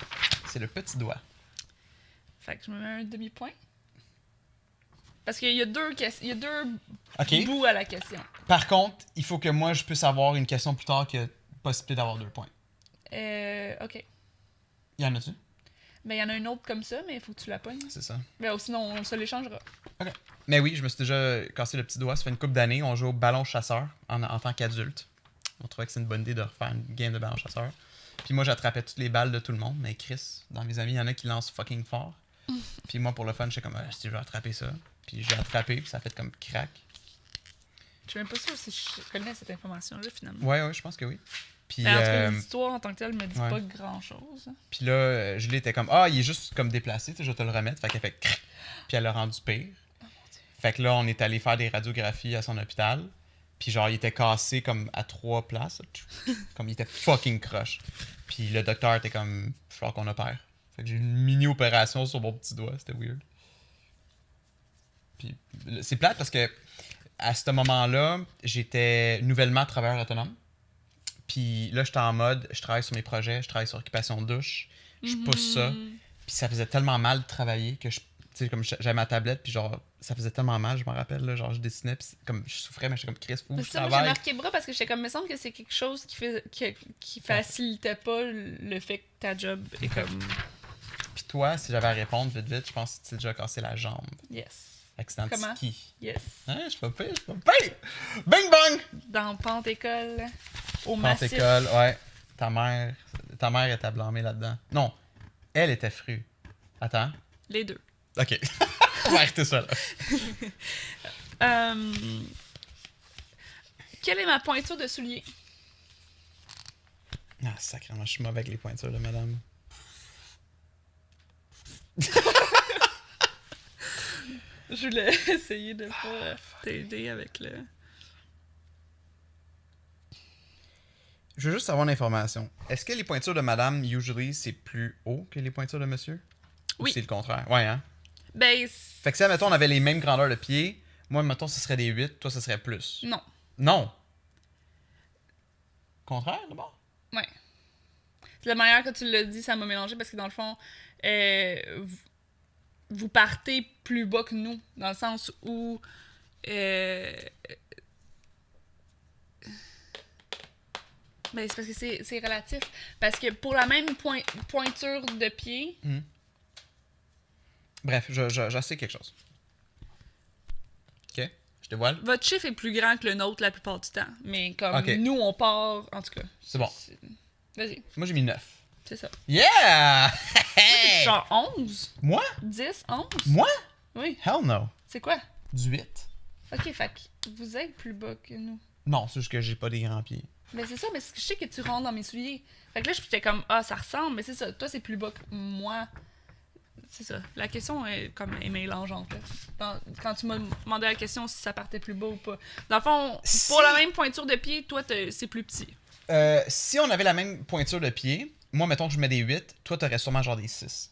C'est le petit doigt. Fait que je me mets un demi-point. Parce qu'il y a deux Ok. bouts à la question. Par contre, il faut que moi, je puisse avoir une question plus tard que possibilité d'avoir 2 points. Ok. Y en a-tu? Ben, il y en a une autre comme ça, mais il faut que tu la pognes. C'est ça. Ben, sinon, on se l'échangera. Ok. Mais oui, je me suis déjà cassé le petit doigt. Ça fait une couple d'années. On joue au ballon chasseur en tant qu'adulte. On trouvait que c'est une bonne idée de refaire une game de ballon chasseur. Puis moi, j'attrapais toutes les balles de tout le monde. Mais Chris, dans mes amis, il y en a qui lancent fucking fort. Puis moi, pour le fun, j'étais comme, si je vais attraper ça. Puis j'ai attrapé, puis ça a fait comme crack. Je suis même pas sûre si je connais cette information-là, finalement. Ouais, je pense que oui. Puis, Mais en tout cas, l'histoire en tant que telle me dit ouais. pas grand-chose. Puis là, Julie était comme, il est juste comme déplacé, tu sais, je vais te le remettre. Fait qu'elle fait cric. Puis elle l'a rendu pire. Oh mon Dieu. Fait que là, on est allé faire des radiographies à son hôpital. Puis genre, il était cassé comme à 3 places. Comme il était fucking croche. Puis le docteur était comme, il va falloir qu'on opère. Fait que j'ai eu une mini-opération sur mon petit doigt. C'était weird. Puis c'est plate parce que à ce moment-là, j'étais nouvellement travailleur autonome. Puis là, j'étais en mode, je travaille sur mes projets, je travaille sur occupation de douche, je pousse ça. Puis ça faisait tellement mal de travailler que tu sais, comme j'avais ma tablette, puis genre, ça faisait tellement mal, je m'en rappelle, là, genre, je dessinais, puis comme, je souffrais, mais j'étais comme, Chris, faut que je C'est ça, moi j'ai travaille. marqué bras parce que j'étais comme, il me semble que c'est quelque chose qui facilitait pas le fait que ta job est comme. Puis toi, si j'avais à répondre vite, je pense que tu t'es déjà cassé la jambe. Yes. Accident de Comment? ski. Yes. Hein, je suis pas pire, Bing bang! Dans Pente-École, au Massif. Pente-École, ouais. Ta mère était blâmée là-dedans. Non, elle était frue. Attends. Les deux. Ok. On va arrêter ça, là. Quelle est ma pointure de soulier? Ah, sacrément, je suis mauvais avec les pointures, là, madame. Je voulais essayer de pas t'aider avec le... Je veux juste avoir l'information. Est-ce que les pointures de madame, usually, c'est plus haut que les pointures de monsieur? Oui. Ou c'est le contraire? Ouais, hein? Ben, Fait que si, admettons, on avait les mêmes grandeurs de pieds, moi, mettons, ce serait des 8, toi, ce serait plus. non. Non! Contraire, d'abord? Ouais. C'est la manière que tu l'as dit, ça m'a mélangé parce que dans le fond, vous partez plus bas que nous, dans le sens où ben, c'est parce que c'est relatif. Parce que pour la même pointure de pied, Bref, je sais quelque chose. dévoile. Votre chiffre est plus grand que le nôtre la plupart du temps. Mais comme Ok. nous, on part. En tout cas. C'est bon. Vas-y, Moi, j'ai mis 9. c'est ça. Yeah! C'est genre 11, Moi? 10, 11. Moi? Oui. Hell no. C'est quoi? 18. Ok, fait que vous êtes plus bas que nous. Non, c'est juste que j'ai pas des grands pieds. Ben c'est ça, mais je sais que tu rentres dans mes souliers. Fait que là, j'étais comme, ah, ça ressemble, mais c'est ça. Toi, c'est plus bas que moi. C'est ça. La question est comme est mélangeante. Là. Quand tu m'as demandé la question si ça partait plus bas ou pas. Dans le fond, Si- pour la même pointure de pied, toi, c'est plus petit. Si on avait la même pointure de pied, moi, mettons que je mets des 8, toi, t'aurais sûrement genre des 6.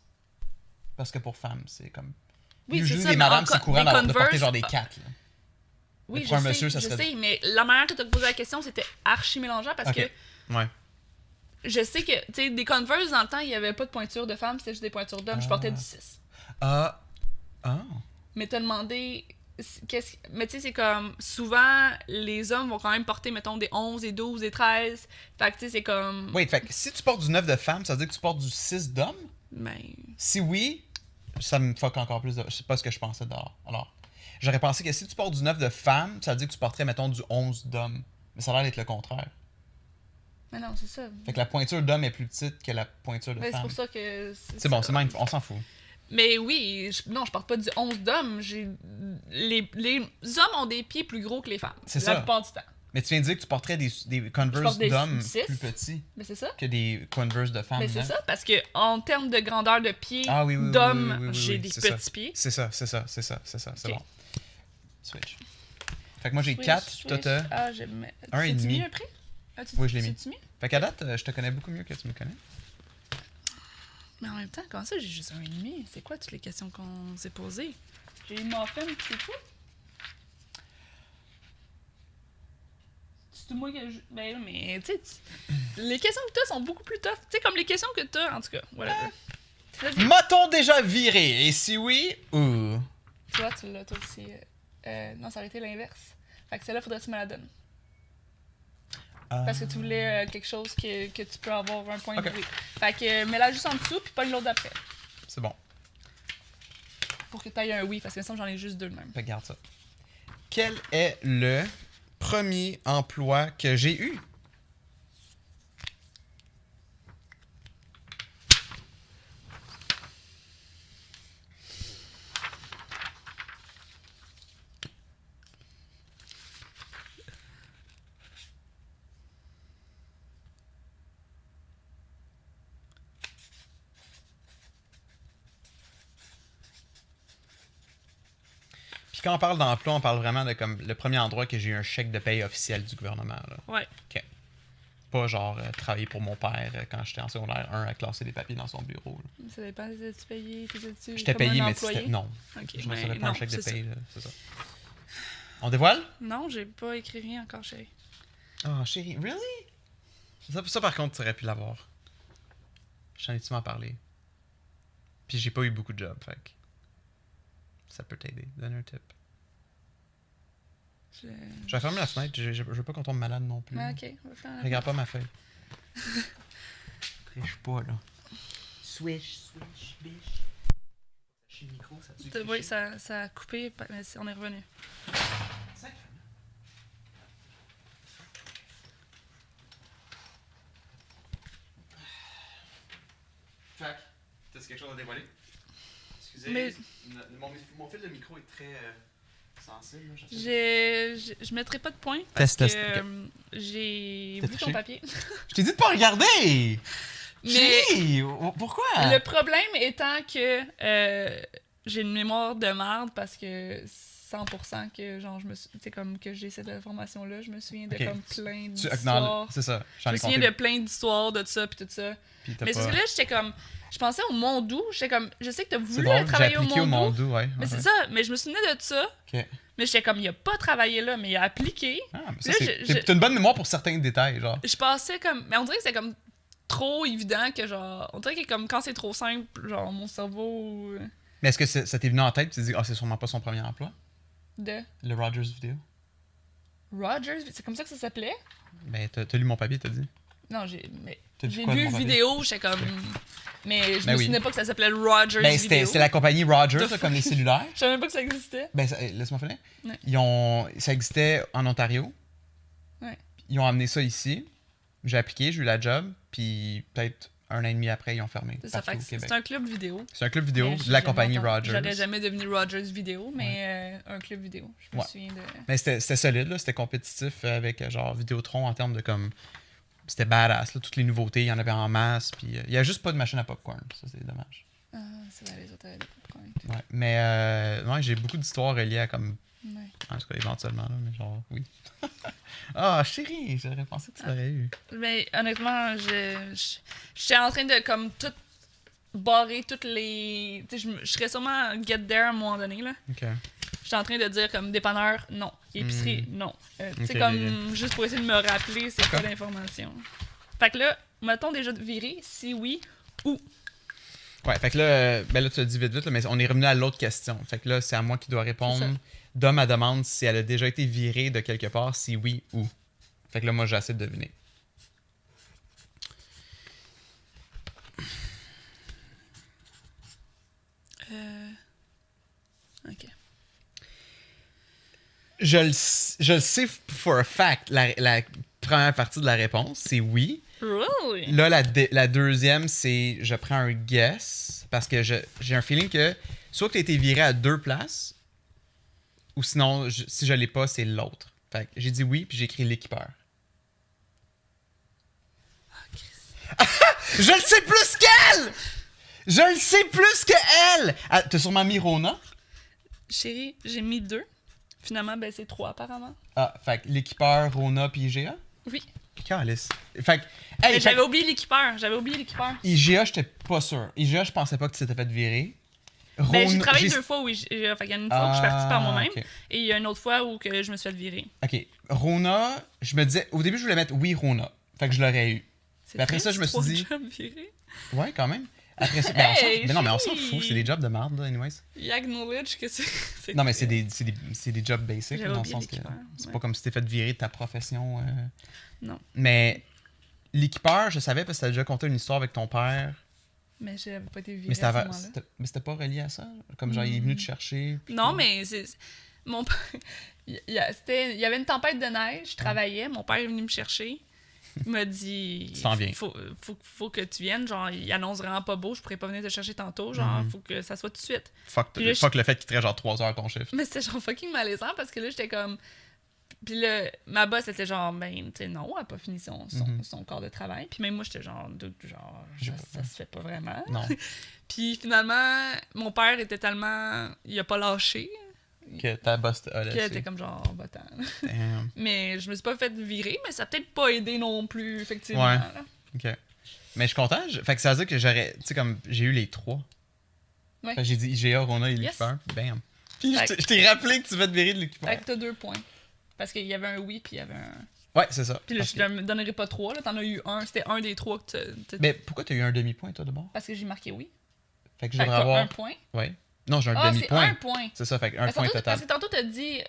Parce que pour femmes, c'est comme... Oui, c'est Usually, ça. les mais madames, en c'est courant des de porter Converse, genre des 4. Là. Oui, Mais je pour un sais, monsieur, ça je serait- sais, mais la manière que tu as posé la question, c'était archi mélangeant parce Ok. que Ouais. je sais que, tu sais, des Converse, dans le temps, il n'y avait pas de pointure de femmes, c'était juste des pointures d'hommes. Je portais du 6. Ah. Mais t'as demandé. Mais tu sais, c'est comme. Souvent, les hommes vont quand même porter, mettons, des 11, des 12, des 13. Fait que tu sais, c'est comme. Wait, fait que si tu portes du 9 de femmes, ça veut dire que tu portes du 6 d'hommes? Ben. Si oui, ça me fuck encore plus. C'est pas ce que je pensais d'abord. Alors, j'aurais pensé que si tu portes du 9 de femmes, ça veut dire que tu porterais, mettons, du 11 d'hommes. Mais ça a l'air d'être le contraire. Mais non, c'est ça. Fait que la pointure d'homme est plus petite que la pointure de Mais c'est femme. pour ça que. C'est bon, c'est même, on s'en fout. Mais oui, non, je porte pas du 11 d'hommes. Les hommes ont des pieds plus gros que les femmes. C'est la ça. plupart du temps. Mais tu viens de dire que tu porterais des Je Converse porte des d'hommes 6. plus petits Mais c'est ça. que des Converse de femmes. Mais c'est hein? ça, parce que en termes de grandeur de pied Ah oui, oui, oui, d'homme, oui, oui, oui, j'ai oui, des c'est petits ça. pieds. C'est ça, c'est Ok. bon. Switch. Fait que moi j'ai Switch, 4, toi switch. t'as... Ah, j'aime. Un et C'est-tu demi. mieux après? Ah, Oui, je l'ai mis. C'est-tu mieux? Fait qu'à date, je te connais beaucoup mieux que tu me connais. Mais en même temps, comment ça, j'ai juste un et demi? C'est quoi toutes les questions qu'on s'est posées? J'ai eu muffin, pis c'est tout? C'est moi que je... Ben là, mais tu sais, les questions que t'as sont beaucoup plus tough. Tu sais, comme les questions que t'as, en tout cas, whatever. Vas-y. M'a-t-on déjà viré? Et si oui, où? Tu vois, tu l'as toi aussi. Non, ça aurait été l'inverse. Fait que celle-là, faudrait que tu me la donnes. Parce que tu voulais quelque chose que tu peux avoir un point Ok. de vue. Fait que mets-la juste en dessous, puis pas l'autre d'après. C'est bon. Pour que tu aies un oui, parce que sinon j'en ai juste deux de même. Fait que garde ça. Quel est le premier emploi que j'ai eu? Puis quand on parle d'emploi, on parle vraiment de comme le premier endroit que j'ai eu un chèque de paye officiel du gouvernement. Là. Ouais. Pas genre travailler pour mon père quand j'étais en secondaire 1 à classer des papiers dans son bureau. Là. Ça dépend, t'es-tu payé, t'étais-tu J'étais comme payé, un mais employé? c'était... Non. Ok, Je mais recevais pas non, un chèque de c'est paye, là, c'est ça. On dévoile? Non, j'ai pas écrit rien encore, chérie. Ah, chérie, really? Ça, par contre, tu aurais pu l'avoir. J'en ai-tu m'en parlé? Puis j'ai pas eu beaucoup de jobs, fait que... Ça peut t'aider. Donne un tip. Je vais fermer la fenêtre, je veux pas qu'on tombe malade non plus. Ah, ok, on va faire... Regarde pas ma feuille. Triche pas, là. Swish, biche. Chez le micro, ça tue. Oui, ça a coupé, mais on est revenu. Fait t'as quelque chose à dévoiler? Excusez, Mais- mon fil de micro est très sensible. Là, Je mettrai pas de points parce Test, que test, ok. j'ai T'as vu ton triché? papier. Je t'ai dit de pas regarder! Mais Chérie, pourquoi? le problème étant que j'ai une mémoire de merde parce que 100% que genre je me suis, tu sais comme que j'ai cette information là, je me souviens de Ok. comme plein Non, d'histoires. c'est ça. Je J'en me ai souviens compté. de plein d'histoires de ça puis tout ça. Puis t'as Mais pas... c'est là j'étais comme je pensais au Mondou, j'étais comme je sais que t'as C'est voulu drôle, j'ai travailler au appliqué au Mondou. Mondou, ouais. Mais ouais. c'est ça, mais je me souvenais de ça. Ok. Mais j'étais comme il a pas travaillé là, mais il a appliqué. Ah, mais ça, Là, t'as une bonne mémoire pour certains détails, genre. Je passais comme mais on dirait que c'était comme trop évident que genre on dirait que comme quand c'est trop simple, genre mon cerveau Mais est-ce que ça t'est venu en tête et tu t'es dit, ah, c'est sûrement pas son premier emploi? de Le Rogers vidéo? Rogers, c'est comme ça que ça s'appelait? Ben, t'as lu mon papier, t'as dit. Non, mais T'as J'ai quoi de vu mon une côté? vidéo, j'étais comme. Mais je Ben me oui. souvenais pas que ça s'appelait Rogers Ben, Vidéo. c'est la compagnie Rogers, The là, comme les cellulaires. Je savais même pas que ça existait. Ben, laisse-moi finir. Ouais. Ça existait en Ontario. Ouais. Ils ont amené ça ici. J'ai appliqué, j'ai eu la job. Puis peut-être un an et demi après, ils ont fermé. C'est ça, Partout fait au que Québec. c'est un club vidéo. C'est un club vidéo Mais de j'ai la jamais compagnie entendu- Rogers. J'aurais jamais devenu Rogers Vidéo, mais un club vidéo. Je me Ouais. souviens de. Mais c'était solide, là. C'était compétitif avec genre Vidéotron en termes de comme. C'était badass, là. Toutes les nouveautés, il y en avait en masse. Puis il y a juste pas de machine à popcorn. Ça, c'est dommage. Ah, c'est vrai, les autres avaient des popcorn. Ouais. Mais ouais, j'ai beaucoup d'histoires reliées à comme. Ouais. En tout cas, éventuellement, là, mais genre, oui. Ah, chérie, j'aurais pensé que tu l'aurais eu. Mais honnêtement, j'étais en train de comme tout barrer toutes les. Tu sais, je serais sûrement get there à un moment donné, là. Ok. J'étais en train de dire comme dépanneur, non. Épicerie, non. Tu sais, Ok, comme juste pour essayer de me rappeler c'est quoi l'information. Fait que là, mettons déjà viré, si oui, où? Ouais, fait que là, ben là, tu as dit vite, là, mais on est revenu à l'autre question. Fait que là, c'est à moi qui dois C'est répondre. ça. Dom me demande si elle a déjà été virée de quelque part, si oui, où. Fait que là, moi, j'essaie de deviner. Ok. Je le sais for a fact. La première partie de la réponse, c'est oui. Really? Là, la deuxième, c'est je prends un guess parce que j'ai un feeling que soit que tu as été viré à 2 places ou sinon, si je l'ai pas, c'est l'autre. Fait que j'ai dit oui, puis j'ai écrit l'équipeur. Je le sais plus qu'elle! Je le sais plus qu'elle! Ah, t'as sûrement mis Rona? Chérie, j'ai mis 2. Finalement, ben c'est 3 apparemment. Ah, fait que l'équipeur, Rona, puis IGA? Oui. Calice. Fait que, Mais hey, j'avais oublié l'équipeur. IGA, j'étais pas sûr. IGA, je pensais pas que tu t'étais fait virer. Ben, j'ai Rona- travaillé 2 fois où fait qu'il y a une fois où je suis partie par moi-même ok. et il y a une autre fois où que je me suis fait virer. Ok. Rona, je me disais, au début, je voulais mettre oui, Rona. Fait que je l'aurais eu. C'est Mais après ça, triste, je me suis 3 dit- jobs virés. Ouais, quand même. Après ça, ben, Hey, mais non, mais on s'en chérie! fout. C'est des jobs de merde, là, anyways. You acknowledge que c'est. Non, mais c'est des jobs basic, J'avais là, dans le oublié sens que l'équipeur, c'est ouais. pas comme si t'es fait virer de ta profession. Non. Mais l'équipeur, je savais parce que t'as déjà conté une histoire avec ton père. Mais j'avais pas été virée Mais à ce moment-là. c'était pas relié à ça? Comme genre, il est venu te chercher? puis Non, tout. mais c'est. Mon père. Il y avait une tempête de neige, je travaillais, mon père est venu me chercher. Il m'a dit. Tu t'en viens. Faut que tu viennes. Genre, il annonce vraiment pas beau, je pourrais pas venir te chercher tantôt. Genre, faut que ça soit tout de suite. Fuck, Puis là, fuck le fait qu'il traite genre 3 heures ton chiffre. Mais c'était genre fucking malaisant parce que là, j'étais comme. Puis là, ma boss était genre, ben, tu sais, non, elle a pas fini son corps de travail. Puis même moi, j'étais genre, ça se fait pas vraiment. Non. Puis finalement, mon père était tellement. Il a pas lâché. Que ta boss a Qu'il laissé. était comme genre, va-t'en. Damn. Mais je me suis pas fait virer, mais ça a peut-être pas aidé non plus, effectivement. Ouais. là. Ok. Mais je suis content. Fait que ça veut dire que j'aurais. Tu sais, comme j'ai eu les 3. Ouais. Fait que j'ai dit IGA, Rona et Yes. l'équipeur. Bam. Puis Fait je t'ai rappelé que tu vas te virer de l'équipeur. Fait que t'as 2 points. Parce qu'il y avait un oui, puis il y avait un. Ouais, c'est ça. Puis là, Parce je ne donnerai pas 3, là. T'en as eu un. C'était un des 3 que t'as. Mais pourquoi t'as eu un demi-point, toi, de bord? Parce que j'ai marqué oui. Fait que je Fait que devrais t'as avoir. un point. Ouais. Non, j'ai un Ah, c'est demi-point. un point. C'est ça, fait un Parce point que tantôt- total. Parce que tantôt, t'as dit,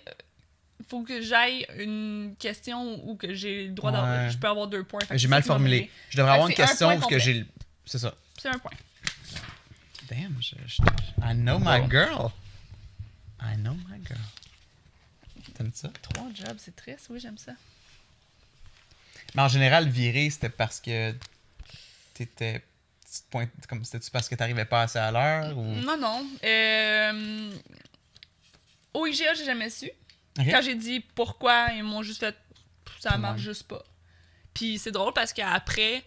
faut que j'aille une question où que j'ai le droit d'avoir. Ouais. Je peux avoir 2 points. Fait que J'ai c'est mal ça qui m'a formulé. mêlé. Je devrais Fait avoir que une c'est un question point où que complet. j'ai. C'est ça. C'est un point. Damn, I know my girl. I know my girl. T'aimes ça? 3 jobs, c'est triste. Oui, j'aime ça. Mais en général, virer, c'était parce que t'étais. Comme c'était-tu parce que t'arrivais pas assez à l'heure ou. Non, non. Au IGA, j'ai jamais su. Ok. Quand j'ai dit pourquoi, ils m'ont juste fait ça marche Ouais. juste pas. Puis c'est drôle parce qu'après,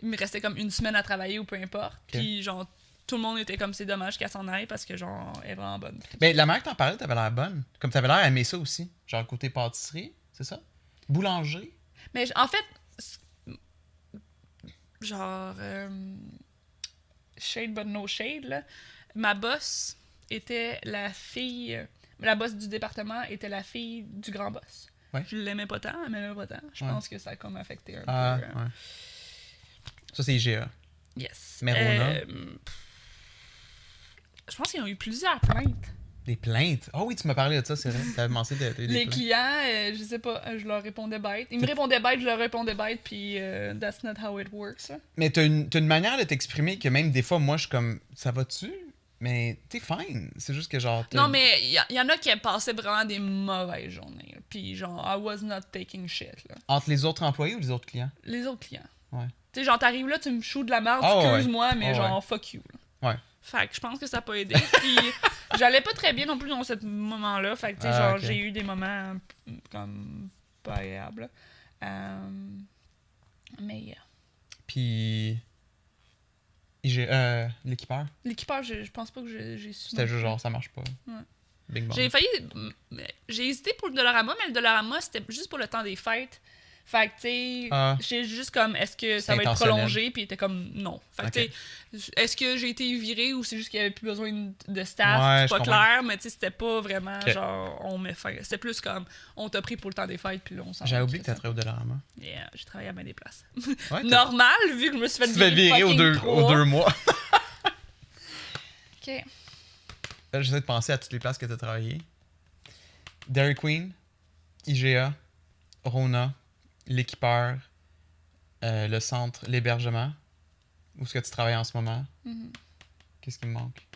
il me restait comme une semaine à travailler ou peu importe. Puis genre, tout le monde était comme c'est dommage qu'elle s'en aille parce que genre, elle est vraiment bonne. Ben, la manière que t'en parlais, t'avais l'air bonne. Comme t'avais l'air aimer ça aussi. Genre côté pâtisserie, c'est ça? Boulanger. Mais en fait, genre, shade but no shade, là, ma boss était la fille. La boss du département était la fille du grand boss. Ouais. Je l'aimais pas tant, elle m'aimait pas tant. Je Ouais. pense que ça a comme affecté un Ah, peu. ouais. Ça, c'est IGA. Yes. Mais Rona? Je pense qu'ils ont eu plusieurs plaintes. Des plaintes? Oh oui, tu m'as parlé de ça, c'est vrai. Tu avais mentionné des Les plaintes. clients, je sais pas, je leur répondais bête. Ils me répondaient bête, je leur répondais bête, puis that's not how it works. Hein. Mais t'as une manière de t'exprimer que même des fois, moi, je suis comme, ça va-tu? Mais t'es fine. C'est juste que genre. Non, mais il y en a qui passaient vraiment des mauvaises journées. Puis genre, I was not taking shit. Là. Entre les autres employés ou les autres clients? Les autres clients. Ouais. Tu sais, genre, t'arrives là, tu me choues de la merde, Ah, ouais. excuse-moi, mais Ah, genre, ouais. fuck you. Là. Ouais. Fait que je pense que ça n'a pas aidé. Puis j'allais pas très bien non plus dans ce moment-là. Fait que, tu sais, genre, ok. j'ai eu des moments comme pas agréables. Mais yeah. Puis. L'équipeur, L'équipeur, je pense pas que j'ai su. c'était juste genre, ça marche pas. Ouais. Bing bang. J'ai failli. J'ai hésité pour le Dollarama, mais le Dollarama, c'était juste pour le temps des fêtes. Fait que, tu sais, Ah. j'ai juste comme, est-ce que ça C'est va être intentionnel. prolongé? Puis il était comme, non. Fait que, Ok. tu sais, est-ce que j'ai été viré ou c'est juste qu'il y avait plus besoin de staff? Ouais, C'est je pas comprends. clair, mais tu sais, c'était pas vraiment Ok. genre, on met fin. C'était plus comme, on t'a pris pour le temps des fêtes, puis là, on s'en J'avais va, oublié que c'est t'as travaillé au Dollarama. ça. Yeah, j'ai travaillé à bien des places. Ouais, t'as- Normal, vu que je me suis fait Tu te fais virer aux fucking deux, trois. aux 2 mois. Ok. Là, j'essaie de penser à toutes les places que t'as travaillé. Dairy Queen, IGA, Rona, l'équipeur, le centre, l'hébergement. Où est-ce que tu travailles en ce moment? Mhm. Qu'est-ce qui me manque?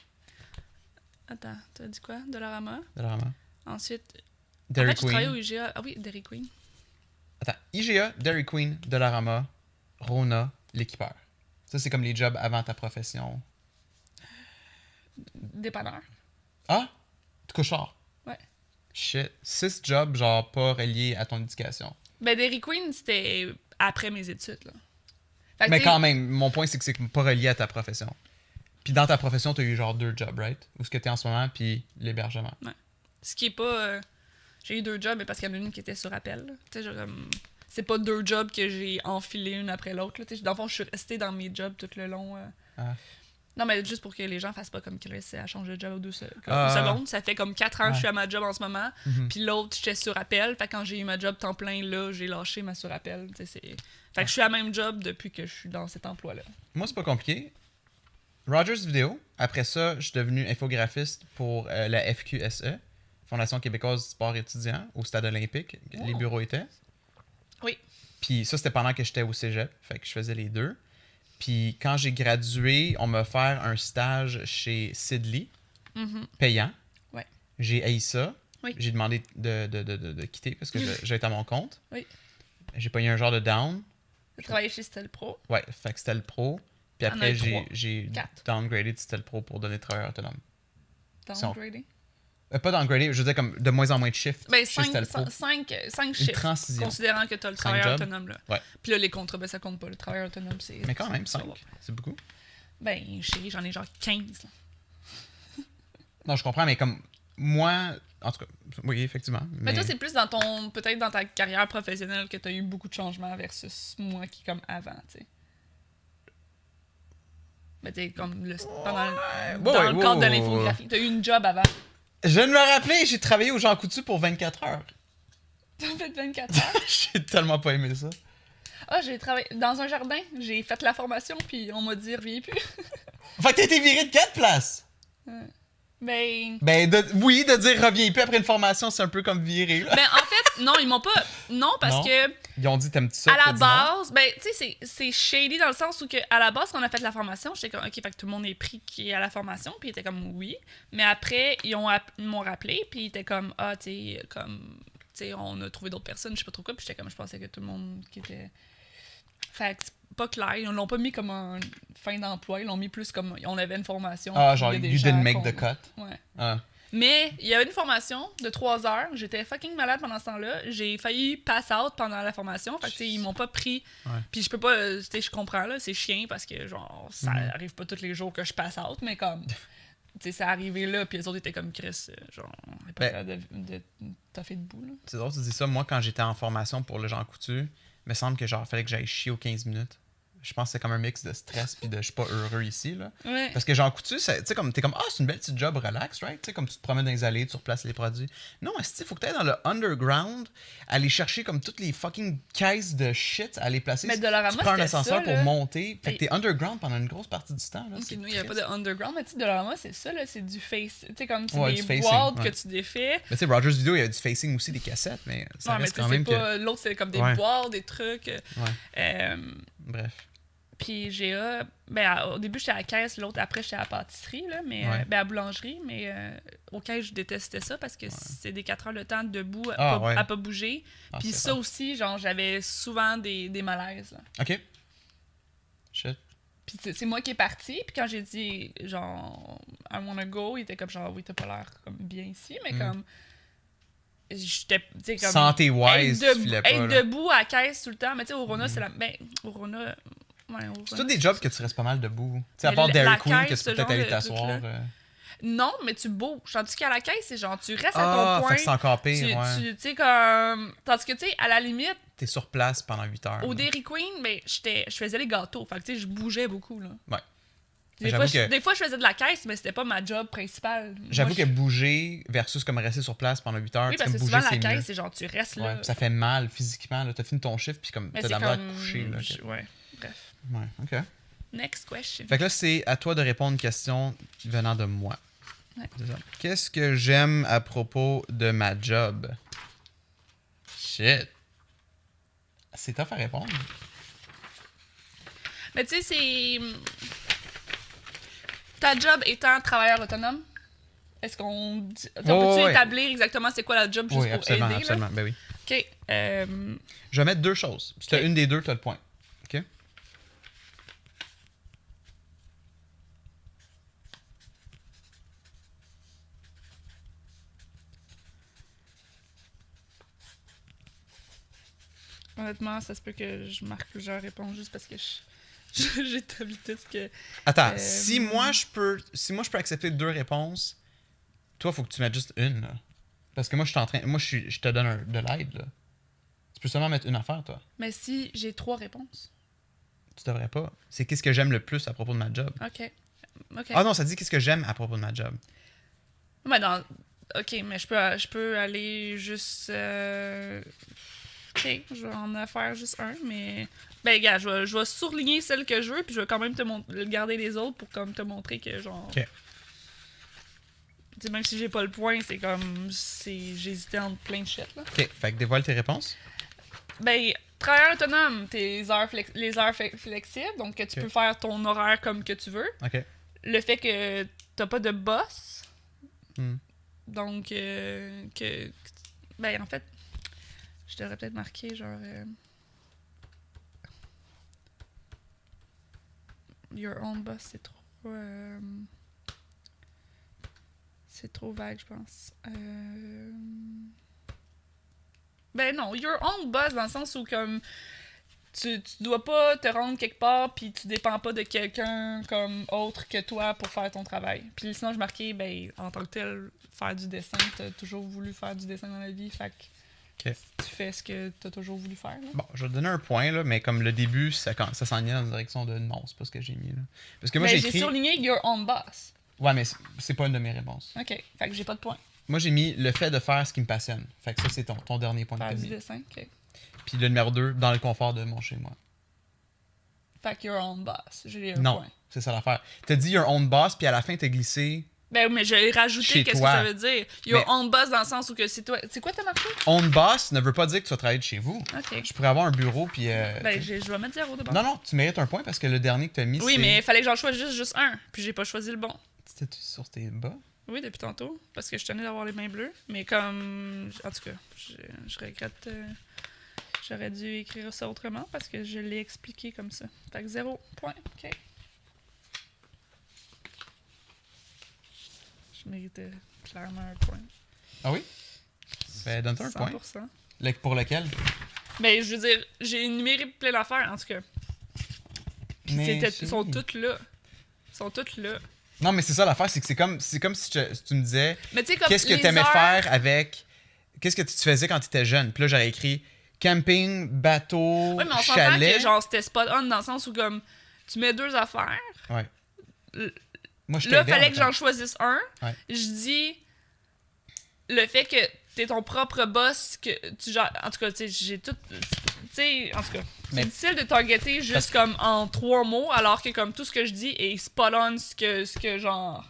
Attends, t'as dit quoi? Dollarama? Dollarama. Ensuite, Dairy en fait, j'ai travaillé Queen. au IGA. Ah oui, Dairy Queen. Attends, IGA, Dairy Queen, Dollarama, Rona, l'équipeur. Ça, c'est comme les jobs avant ta profession. Dépanneur. Ah! Tu couchard. Ouais. Shit. 6 jobs, genre, pas reliés à ton éducation. Ben, Dairy Queen, c'était après mes études, là. Fait que, Mais tu sais, quand même, mon point, c'est que c'est pas relié à ta profession. Puis dans ta profession, t'as eu genre 2 jobs, right? Où ce que t'es en ce moment, puis l'hébergement. ce qui est pas... j'ai eu 2 jobs, mais parce qu'il y en a une qui était sur appel, là. Tu sais, genre, c'est pas 2 jobs que j'ai enfilé une après l'autre, là. Tu sais, dans le fond, je suis restée dans mes jobs tout le long. Ah. Non, mais juste pour que les gens fassent pas comme Chris, elle change de job aux 2 Ah. secondes. Ça fait comme 4 ans que je Ouais. suis à ma job en ce moment. Mhm. Puis l'autre, j'étais sur appel. Fait que quand j'ai eu ma job temps plein, là, j'ai lâché ma sur appel. Tu sais, fait que je suis à la même job depuis que je suis dans cet emploi-là. Moi, c'est pas compliqué. Rogers Vidéo. Après ça, je suis devenu infographiste pour la FQSE, Fondation québécoise du sport étudiant, au stade olympique. Les Oh. bureaux étaient. Oui. Puis ça, c'était pendant que j'étais au cégep. Fait que je faisais les deux. Puis quand j'ai gradué, on m'a offert un stage chez Sidley, Mhm. payant. Ouais. J'ai haï ça. Oui. J'ai demandé de quitter parce que j'étais à mon compte. Oui. J'ai pogné un genre de down. J'ai travaillé chez Stella Pro. Ouais, fait que c'était le pro. Puis On a après, eu 3, j'ai 4. downgradé de c'était le pro pour donner travailleur autonome. Downgrading. Pas downgradé, je veux dire comme de moins en moins de shifts Ben, chez C'était le pro. 5 Une chiffres, transition. considérant que tu as le Cinq travailleur jobs. autonome. Là. Ouais. Puis là, les contrats, ben, ça compte pas. Le travailleur autonome, c'est... Mais quand même, ça 5. va. C'est beaucoup. Ben, chérie, j'en ai genre 15. Là. Non, je comprends, mais comme moi, en tout cas, oui, effectivement. Mais toi, c'est plus dans ton... Peut-être dans ta carrière professionnelle que tu as eu beaucoup de changements versus moi qui, comme avant, tu sais. Ben, tu sais, comme pendant dans le cadre de l'infographie. Tu as eu une job avant. Je viens de me rappeler, j'ai travaillé au Jean Coutu pour 24 heures. T'as fait 24 heures. J'ai tellement pas aimé ça. Ah, j'ai travaillé dans un jardin. J'ai fait la formation, puis on m'a dit, reviens plus. Fait que t'as été viré de 4 places. Ben... Ben, oui, de dire reviens plus après une formation, c'est un peu comme virer. Là. Ben, en fait, non, ils m'ont pas... Non, parce Non. que... Ils ont dit t'aimes-tu ça? À T'as la dit non. base, ben, tu sais, c'est shady dans le sens où, que, à la base, quand on a fait la formation, j'étais comme, OK, fait que tout le monde est pris qui est à la formation, puis ils étaient comme, oui. Mais après, ils m'ont rappelé, puis ils étaient comme, ah, tu sais, comme, tu sais, on a trouvé d'autres personnes, je sais pas trop quoi, puis j'étais comme, je pensais que tout le monde qui était. Fait que c'est pas clair, ils l'ont pas mis comme un fin d'emploi, ils l'ont mis plus comme, on avait une formation. Ah, puis genre, il y a des you gens didn't make qu'on- the cut. Ouais. Ah. Mais il y avait une formation de 3 heures. J'étais fucking malade pendant ce temps-là. J'ai failli pass out pendant la formation. Fait que, tu sais, ils m'ont pas pris. Ouais. Puis je peux pas. Tu sais, je comprends, là. C'est chiant parce que, genre, ça Mhm. arrive pas tous les jours que je pass out, mais comme. Tu sais, ça arrivé là. Puis les autres étaient comme Chris. Genre, on est pas Ben- capable de taffer debout, là. C'est drôle, tu dis ça. Moi, quand j'étais en formation pour le Jean Coutu, il me semble que genre, fallait que j'aille chier aux 15 minutes. je pense que c'est comme un mix de stress puis de je suis pas heureux ici, là. Ouais. Parce que Jean Coutu, tu sais, comme, t'es comme, c'est une belle petite job relax, right? Tu sais, comme tu te promènes dans les allées, tu replaces les produits. Non, il faut que tu ailles dans le underground, aller chercher comme toutes les fucking caisses de shit, aller placer. Mais Dollarama, tu prends un c'était ascenseur ça, pour là. monter. Fait que t'es underground pendant une grosse partie du temps, là. Ok, C'est nous, il n'y avait pas triste. de underground, mais tu sais, Dollarama, c'est ça, là, c'est du face. Tu sais, comme c'est Ouais, des du facing, boîtes ouais. que tu défais. Mais tu sais, Rogers Video, il y a du facing aussi, des cassettes, mais ça Non, mais reste tu sais, quand c'est même pas. L'autre, c'est comme des Ouais. boîtes, des trucs. Ouais, bref. Puis GA, au début, j'étais à la caisse, l'autre, après, j'étais à la pâtisserie, là, mais, Ouais. à la boulangerie, mais au caisse, je détestais ça parce que c'est des 4 heures de temps debout Ah, à ouais. pas bouger. Ah, Puis c'est ça bon. aussi, genre, j'avais souvent des malaises. Là. OK. Shit. Puis c'est moi qui est partie, puis quand j'ai dit, genre, I wanna go, il était comme, genre, oui, t'as pas l'air comme bien ici, mais comme. J'étais, tu sais, comme. Santé-wise, tu filais pas, être là. debout à la caisse tout le temps, mais tu sais, au Rona, c'est la. Ben, au Rona. Ouais, au C'est Rona, tous des jobs que tu restes pas mal debout. Tu sais, à Mais part la Dairy Queen, que caisse, tu peux ce peut-être genre aller de t'asseoir. truc-là. Non, mais tu bouges. Tandis qu'à la caisse, c'est genre, tu restes à Ah, ton fait point. que c'est encore pire, ouais. Tu sais, comme. Tandis que, tu sais, à la limite, T'es sur place pendant 8 heures. au là. Dairy Queen, ben, je faisais les gâteaux. Fait que, tu sais, je bougeais beaucoup, là. Ouais. Des J'avoue fois, que- des fois, je faisais de la caisse, mais c'était pas ma job principale. J'avoue Moi, que bouger versus comme rester sur place pendant 8 heures, Oui, tu sais, parce comme que bouger, souvent, la c'est mieux. caisse, c'est genre, tu restes Ouais, là. puis ça fait mal physiquement. Là. T'as fini ton chiffre, puis comme Mais t'as c'est de la misère comme... à coucher. Là, ok. Ouais, bref. Ouais, ok. Next question. Fait que là, c'est à toi de répondre une question venant de moi. Ouais. C'est ça. Qu'est-ce que j'aime à propos de ma job? Shit. C'est tough à répondre. Mais tu sais, c'est... Ta job étant travailleur autonome, est-ce qu'on dit... on peut-tu ouais. établir exactement c'est quoi la job juste Oui, pour absolument, aider? absolument. Là? Ben oui. OK. Je vais mettre deux choses. Si t'as Ok. une des deux, t'as le point. OK? Honnêtement, ça se peut que je marque plusieurs réponses juste parce que j'établis tout ce que... Attends, si moi je peux accepter deux réponses, toi faut que tu mettes juste une là. Parce que moi je te donne de l'aide là. Tu peux seulement mettre une affaire toi. Mais si j'ai 3 réponses. Tu devrais pas. C'est qu'est-ce que j'aime le plus à propos de ma job. OK. Ah non, ça dit qu'est-ce que j'aime à propos de ma job. Mais OK, mais je peux aller juste... OK, je vais en faire juste un, mais... Ben, gars, je vais surligner celle que je veux, puis je vais quand même garder les autres pour comme te montrer que, genre... OK. Tu sais, même si j'ai pas le point, c'est comme... J'hésitais entre plein de shit, là. OK, fait que dévoile tes réponses. Ben, travailleur autonome, les heures flexibles, donc que tu peux faire ton horaire comme que tu veux. OK. Le fait que t'as pas de boss. Hmm. Donc, ben, en fait, je devrais peut-être marquer, genre... Your own boss, c'est trop... c'est trop vague, je pense. Ben non, your own boss, dans le sens où, comme... Tu dois pas te rendre quelque part puis tu dépends pas de quelqu'un comme autre que toi pour faire ton travail. Puis sinon, je marquais, ben, en tant que tel, faire du dessin. T'as toujours voulu faire du dessin dans la vie, fait que OK. tu fais ce que t'as toujours voulu faire. Là. Bon, je vais te donner un point là, mais comme le début, ça s'en est dans la direction de non, c'est pas ce que j'ai mis là. Parce que moi Ben, j'ai j'ai écrit. surligné your own boss. Ouais, mais c'est pas une de mes réponses. OK, fait que j'ai pas de point. Moi j'ai mis le fait de faire ce qui me passionne. Fait que ça c'est ton dernier point Faire que t'as du mis. dessin, OK. Puis le numéro 2, dans le confort de mon chez moi. Fait que your own boss, j'ai un Non, point. c'est ça l'affaire. T'as dit your own boss, puis à la fin t'as glissé Ben, mais j'ai rajouté Chez qu'est-ce toi. que ça veut dire. Your Mais- own boss dans le sens où que c'est toi. C'est quoi t'as marqué? own boss ne veut pas dire que tu vas travailler de chez vous. OK. Je pourrais avoir un bureau, puis. Ben, je vais mettre 0 de bon. Non, non, tu mérites un point parce que le dernier que t'as mis, Oui, c'est. mais il fallait que j'en choisisse juste un. Puis j'ai pas choisi le bon. C'était sur tes bas. Oui, depuis tantôt. Parce que je tenais d'avoir les mains bleues. Mais comme. En tout cas, je regrette. J'aurais dû écrire ça autrement parce que je l'ai expliqué comme ça. Fait que 0 point. OK. Je méritais clairement un point. Ah oui? Ben, donne-toi un point. 100%. Pour lequel? Mais je veux dire, j'ai énuméré plein d'affaires, en tout cas. Puis Mais ils sont toutes là. Ils sont toutes là. Non, mais c'est ça l'affaire, c'est que c'est comme si tu me disais Mais tu sais, comme qu'est-ce que les t'aimais heures- faire avec. Qu'est-ce que tu faisais quand t'étais jeune? Puis là, j'aurais écrit camping, bateau, Oui, mais on s'entend chalet. que genre c'était spot on dans le sens où comme tu mets 2 affaires. Ouais. L- Moi, je Là, t'aidais en fallait même que temps. j'en choisisse un. Ouais. Je dis le fait que t'es ton propre boss, que tu genre. En tout cas, tu sais, j'ai tout. Tu sais, en tout cas, Mais- c'est difficile de targeter juste comme en 3 mots, alors que comme tout ce que je dis est spot on ce que genre.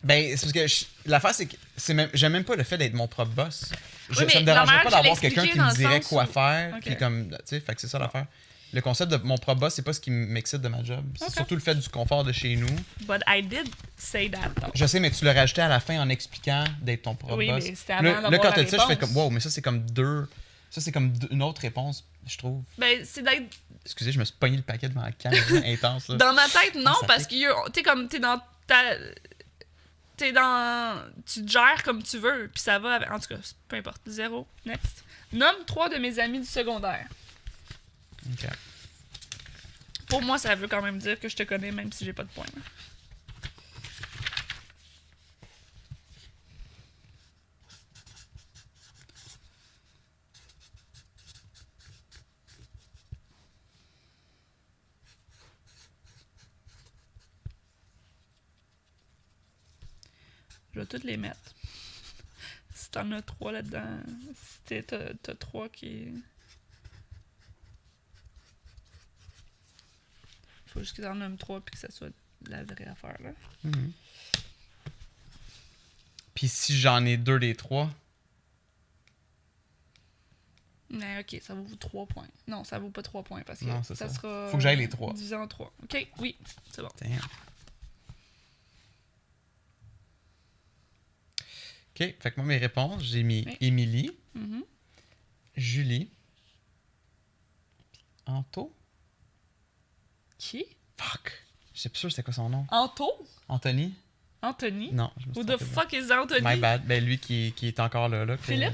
Ben, c'est parce que l'affaire, c'est que j'aime même pas le fait d'être mon propre boss. Oui, mais Ça me la dérangerait manière pas que je d'avoir l'ai quelqu'un expliqué qui dans me le dirait sens quoi où- faire. Ok. Puis comme, tu sais, fait que c'est ça l'affaire. Le concept de mon propre boss, c'est pas ce qui m'excite de ma job. C'est Ok. surtout le fait du confort de chez nous. But I did say that, though. Je sais, mais tu l'as rajouté à la fin en expliquant d'être ton propre Oui, boss. mais c'était Là, avant d'avoir quand la t'as dit ça, je fais réponse. comme, wow, mais ça, c'est comme deux. Ça, c'est comme une autre réponse, je trouve. Ben, c'est d'être. Excusez, je me suis pogné le paquet devant la caméra intense. Là. Dans ma tête, non, Ça parce pique. que t'es comme. T'es dans ta. T'es dans. Tu te gères comme tu veux, puis ça va. En tout cas, peu importe. 0. Next. Nomme 3 de mes amis du secondaire. Ok. Pour moi, ça veut quand même dire que je te connais, même si j'ai pas de points. là. Je vais toutes les mettre. Si t'en as 3 là-dedans, si t'as 3 qui. Faut juste qu'ils en nomment 3 puis que ça soit la vraie affaire, là. Mhm. Puis si j'en ai 2 des 3, Mais ok, ça vaut 3 points. Non, ça vaut pas 3 points parce que Non, c'est ça. sera. Faut que j'aille les 3. Divisé en 3. Ok, oui, c'est bon. damn. Ok, fait que moi, mes réponses, j'ai mis Oui. Émilie, Mhm. Julie, Anto. Qui? Fuck! Je sais plus sûr c'était quoi son nom. Anto? Anthony? Anthony? Non, je me suis Who the trompé de nom. fuck is Anthony? My bad. Ben, lui qui est encore là. que- Philippe?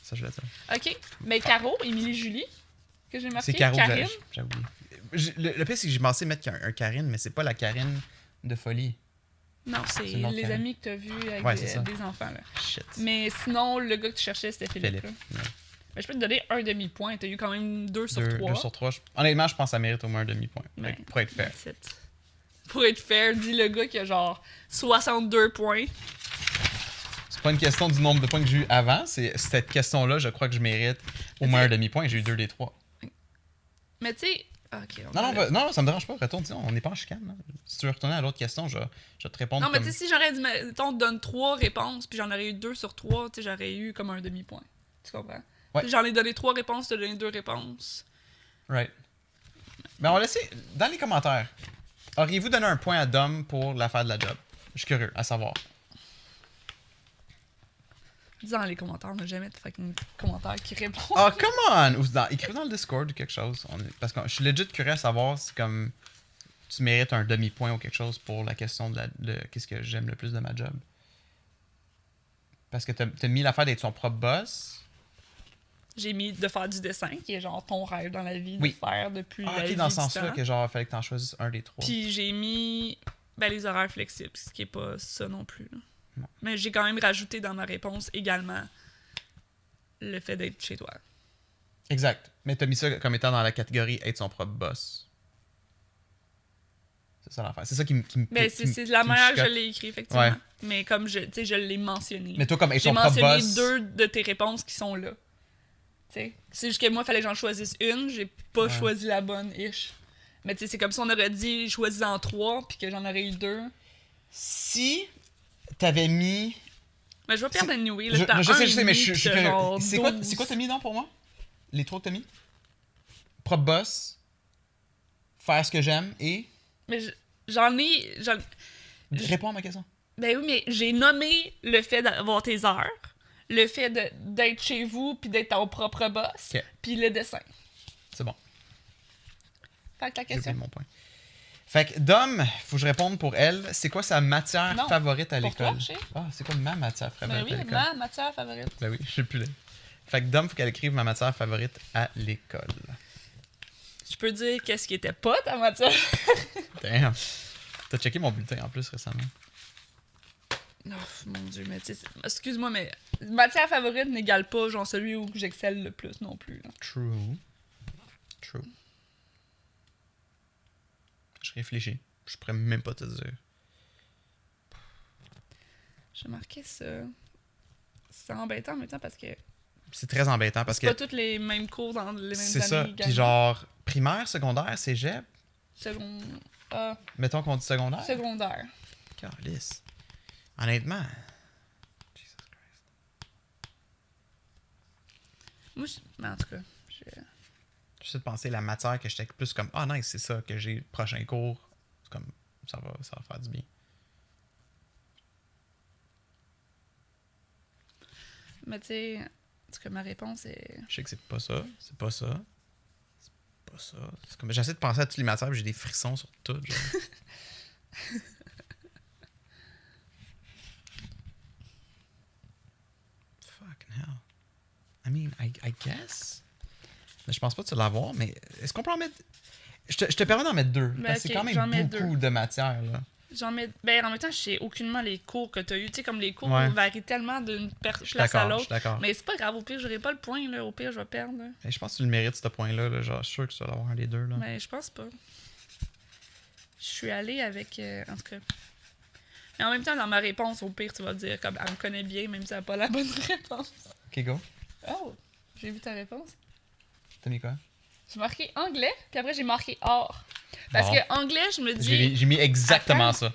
Ça, je vais dire. Ok, mais Caro, Émilie, Julie, que j'ai marqué. C'est Caro, Karine. j'ai oublié. Le pire, c'est que j'ai pensé mettre un Karine, mais c'est pas la Karine de folie. Non, c'est C'est une autre les Karine. amis que t'as vus avec Ouais, c'est ça. des enfants, là. Shit. Mais sinon, le gars que tu cherchais, c'était Philippe. Philippe. là. Ouais. Ben, je peux te donner un demi-point. T'as eu quand même 2 sur 3. 2 sur 3. Honnêtement, je pense que ça mérite au moins un demi-point. Ben, Pour être fair. that's it. Pour être fair, dis le gars qui a genre 62 points. C'est pas une question du nombre de points que j'ai eu avant. C'est cette question-là, je crois que je mérite au moins un demi-point. J'ai eu 2 des 3. Mais tu sais. Ok. Non, ça me dérange pas. Retourne, disons, on n'est pas en chicane. Là. Si tu veux retourner à l'autre question, je vais te répondre. Non, mais comme... tu sais, si j'aurais dit, mettons, donne 3 réponses, puis j'en aurais eu 2 sur 3, tu sais, j'aurais eu comme un demi-point. Tu comprends? Ouais. Tu sais, j'en ai donné 3 réponses, t'as donné 2 réponses. Right. Mais on va laisser dans les commentaires. Auriez-vous donné un point à Dom pour l'affaire de la job? Je suis curieux à savoir. Dis dans les commentaires, on n'a jamais de fucking commentaires qui répondent. Oh, come on! Ou écrivez dans le Discord ou quelque chose. Parce que je suis legit curieux à savoir si comme tu mérites un demi-point ou quelque chose pour la question de qu'est-ce que j'aime le plus de ma job. Parce que t'as mis l'affaire d'être son propre boss. J'ai mis de faire du dessin, qui est genre ton rêve dans la vie Oui. de faire depuis Ah, la ok, vie dans ce du sens-là, temps. que genre, il fallait que t'en choisisses un des 3. Puis j'ai mis les horaires flexibles, ce qui est pas ça non plus. là. Non. Mais j'ai quand même rajouté dans ma réponse également le fait d'être chez toi. Exact. Mais t'as mis ça comme étant dans la catégorie être son propre boss. C'est ça l'affaire. C'est ça qui me. Ben, qui me- c'est la qui me manière que je chicote. l'ai écrit, effectivement. Ouais. Mais comme tu sais, je l'ai mentionné. Mais toi, comme être J'ai son propre mentionné boss. 2 de tes réponses qui sont là. Tu sais, c'est juste que moi, il fallait que j'en choisisse une. J'ai pas Ouais. choisi la bonne, ish. Mais tu sais, c'est comme si on aurait dit choisis en 3 puis que j'en aurais eu 2. Si t'avais mis. Mais je vais perdre anyway. Là, Je t'as sais, un je sais, mais et je demi, suis puis t'as curieux. genre C'est 12. quoi t'as mis, non, pour moi? Les 3 que t'as mis? Propre boss, faire ce que j'aime et. Mais j'en ai... Réponds à ma question. Ben oui, mais j'ai nommé le fait d'avoir tes heures, le fait d'être chez vous puis d'être ton propre boss, Ok. puis le dessin. C'est bon. Fait que ta J'ai oublié question. mon point. Fait que Dom, faut que je réponde pour elle. C'est quoi sa matière Non, favorite à pour toi, l'école? Shay. Ah, c'est quoi ma matière Ben favorite oui, à l'école? ma matière favorite. Ben oui, je sais plus là. Fait que Dom, faut qu'elle écrive ma matière favorite à l'école. Je peux dire qu'est-ce qui était pas ta matière. Damn. T'as checké mon bulletin en plus récemment. Oh, mon Dieu, mais tu sais, excuse-moi, mais matière favorite n'égale pas genre celui où j'excelle le plus non plus. Là. True. Je réfléchis. Je pourrais même pas te dire. J'ai marqué ça. C'est embêtant en même temps parce que C'est très embêtant parce c'est que pas tous les mêmes cours dans les mêmes c'est années. ça. Puis genre, primaire, secondaire, cégep. Mettons qu'on dit secondaire. Secondaire. Calisse. Honnêtement. Jesus Christ. Moi, mais en tout cas, J'essaie de penser la matière que j'étais plus comme ah nice, c'est ça que j'ai le prochain cours. C'est comme ça va faire du bien. mais tu sais, en tout cas, ma réponse est... Je sais que c'est pas ça. C'est pas ça. C'est comme j'essaie de penser à toutes les matières, puis j'ai des frissons sur tout. Genre. Fucking hell. I mean, I guess. Mais je pense pas que tu vas l'avoir, mais est-ce qu'on peut en mettre. Je te permets d'en mettre deux. Ben, Parce que c'est ok, quand j'en même mets beaucoup de matière, là. J'en mets... Ben, en même temps, je sais aucunement les cours que tu as eu. Tu sais, comme les cours Ouais. varient tellement d'une Je suis place à d'accord, je l'autre. suis d'accord. Mais c'est pas grave, au pire, j'aurai pas le point, là. Au pire, je vais perdre, là. Mais je pense que tu le mérites, ce point-là. Là. Genre, je suis sûr que tu vas l'avoir un des deux, là. Mais je pense pas. Je suis allée avec... en tout cas... Mais en même temps, dans ma réponse, au pire, tu vas dire comme elle me connaît bien, même si elle n'a pas la bonne réponse. Ok, go. Oh! J'ai vu ta réponse. T'as mis quoi? J'ai marqué anglais, puis après j'ai marqué art. Parce Bon. que anglais, je me dis... J'ai mis exactement Attends. ça.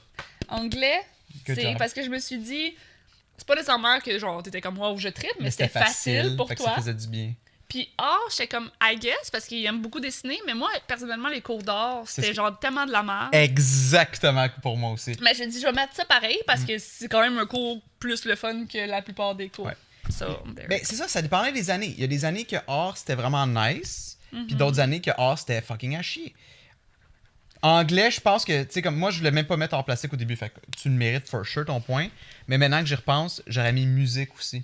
Anglais, Good c'est job. parce que je me suis dit... C'est pas nécessairement que genre t'étais comme moi ou je tripe, mais c'était facile pour fait que toi. ça faisait du bien. Puis art, j'étais comme I guess, parce qu'il aime beaucoup dessiner, mais moi, personnellement, les cours d'art, c'était genre tellement de la merde. Exactement pour moi aussi. Mais j'ai dit, je vais mettre ça pareil, parce que c'est quand même un cours plus le fun que la plupart des cours. Ouais. So, there. Ben, c'est ça dépendait des années. Il y a des années que art, c'était vraiment nice, puis d'autres années que art, c'était fucking à chier. Anglais, je pense que, tu sais, comme moi, je voulais même pas mettre art plastique au début, fait que tu le mérites for sure ton point. Mais maintenant que j'y repense, j'aurais mis musique aussi.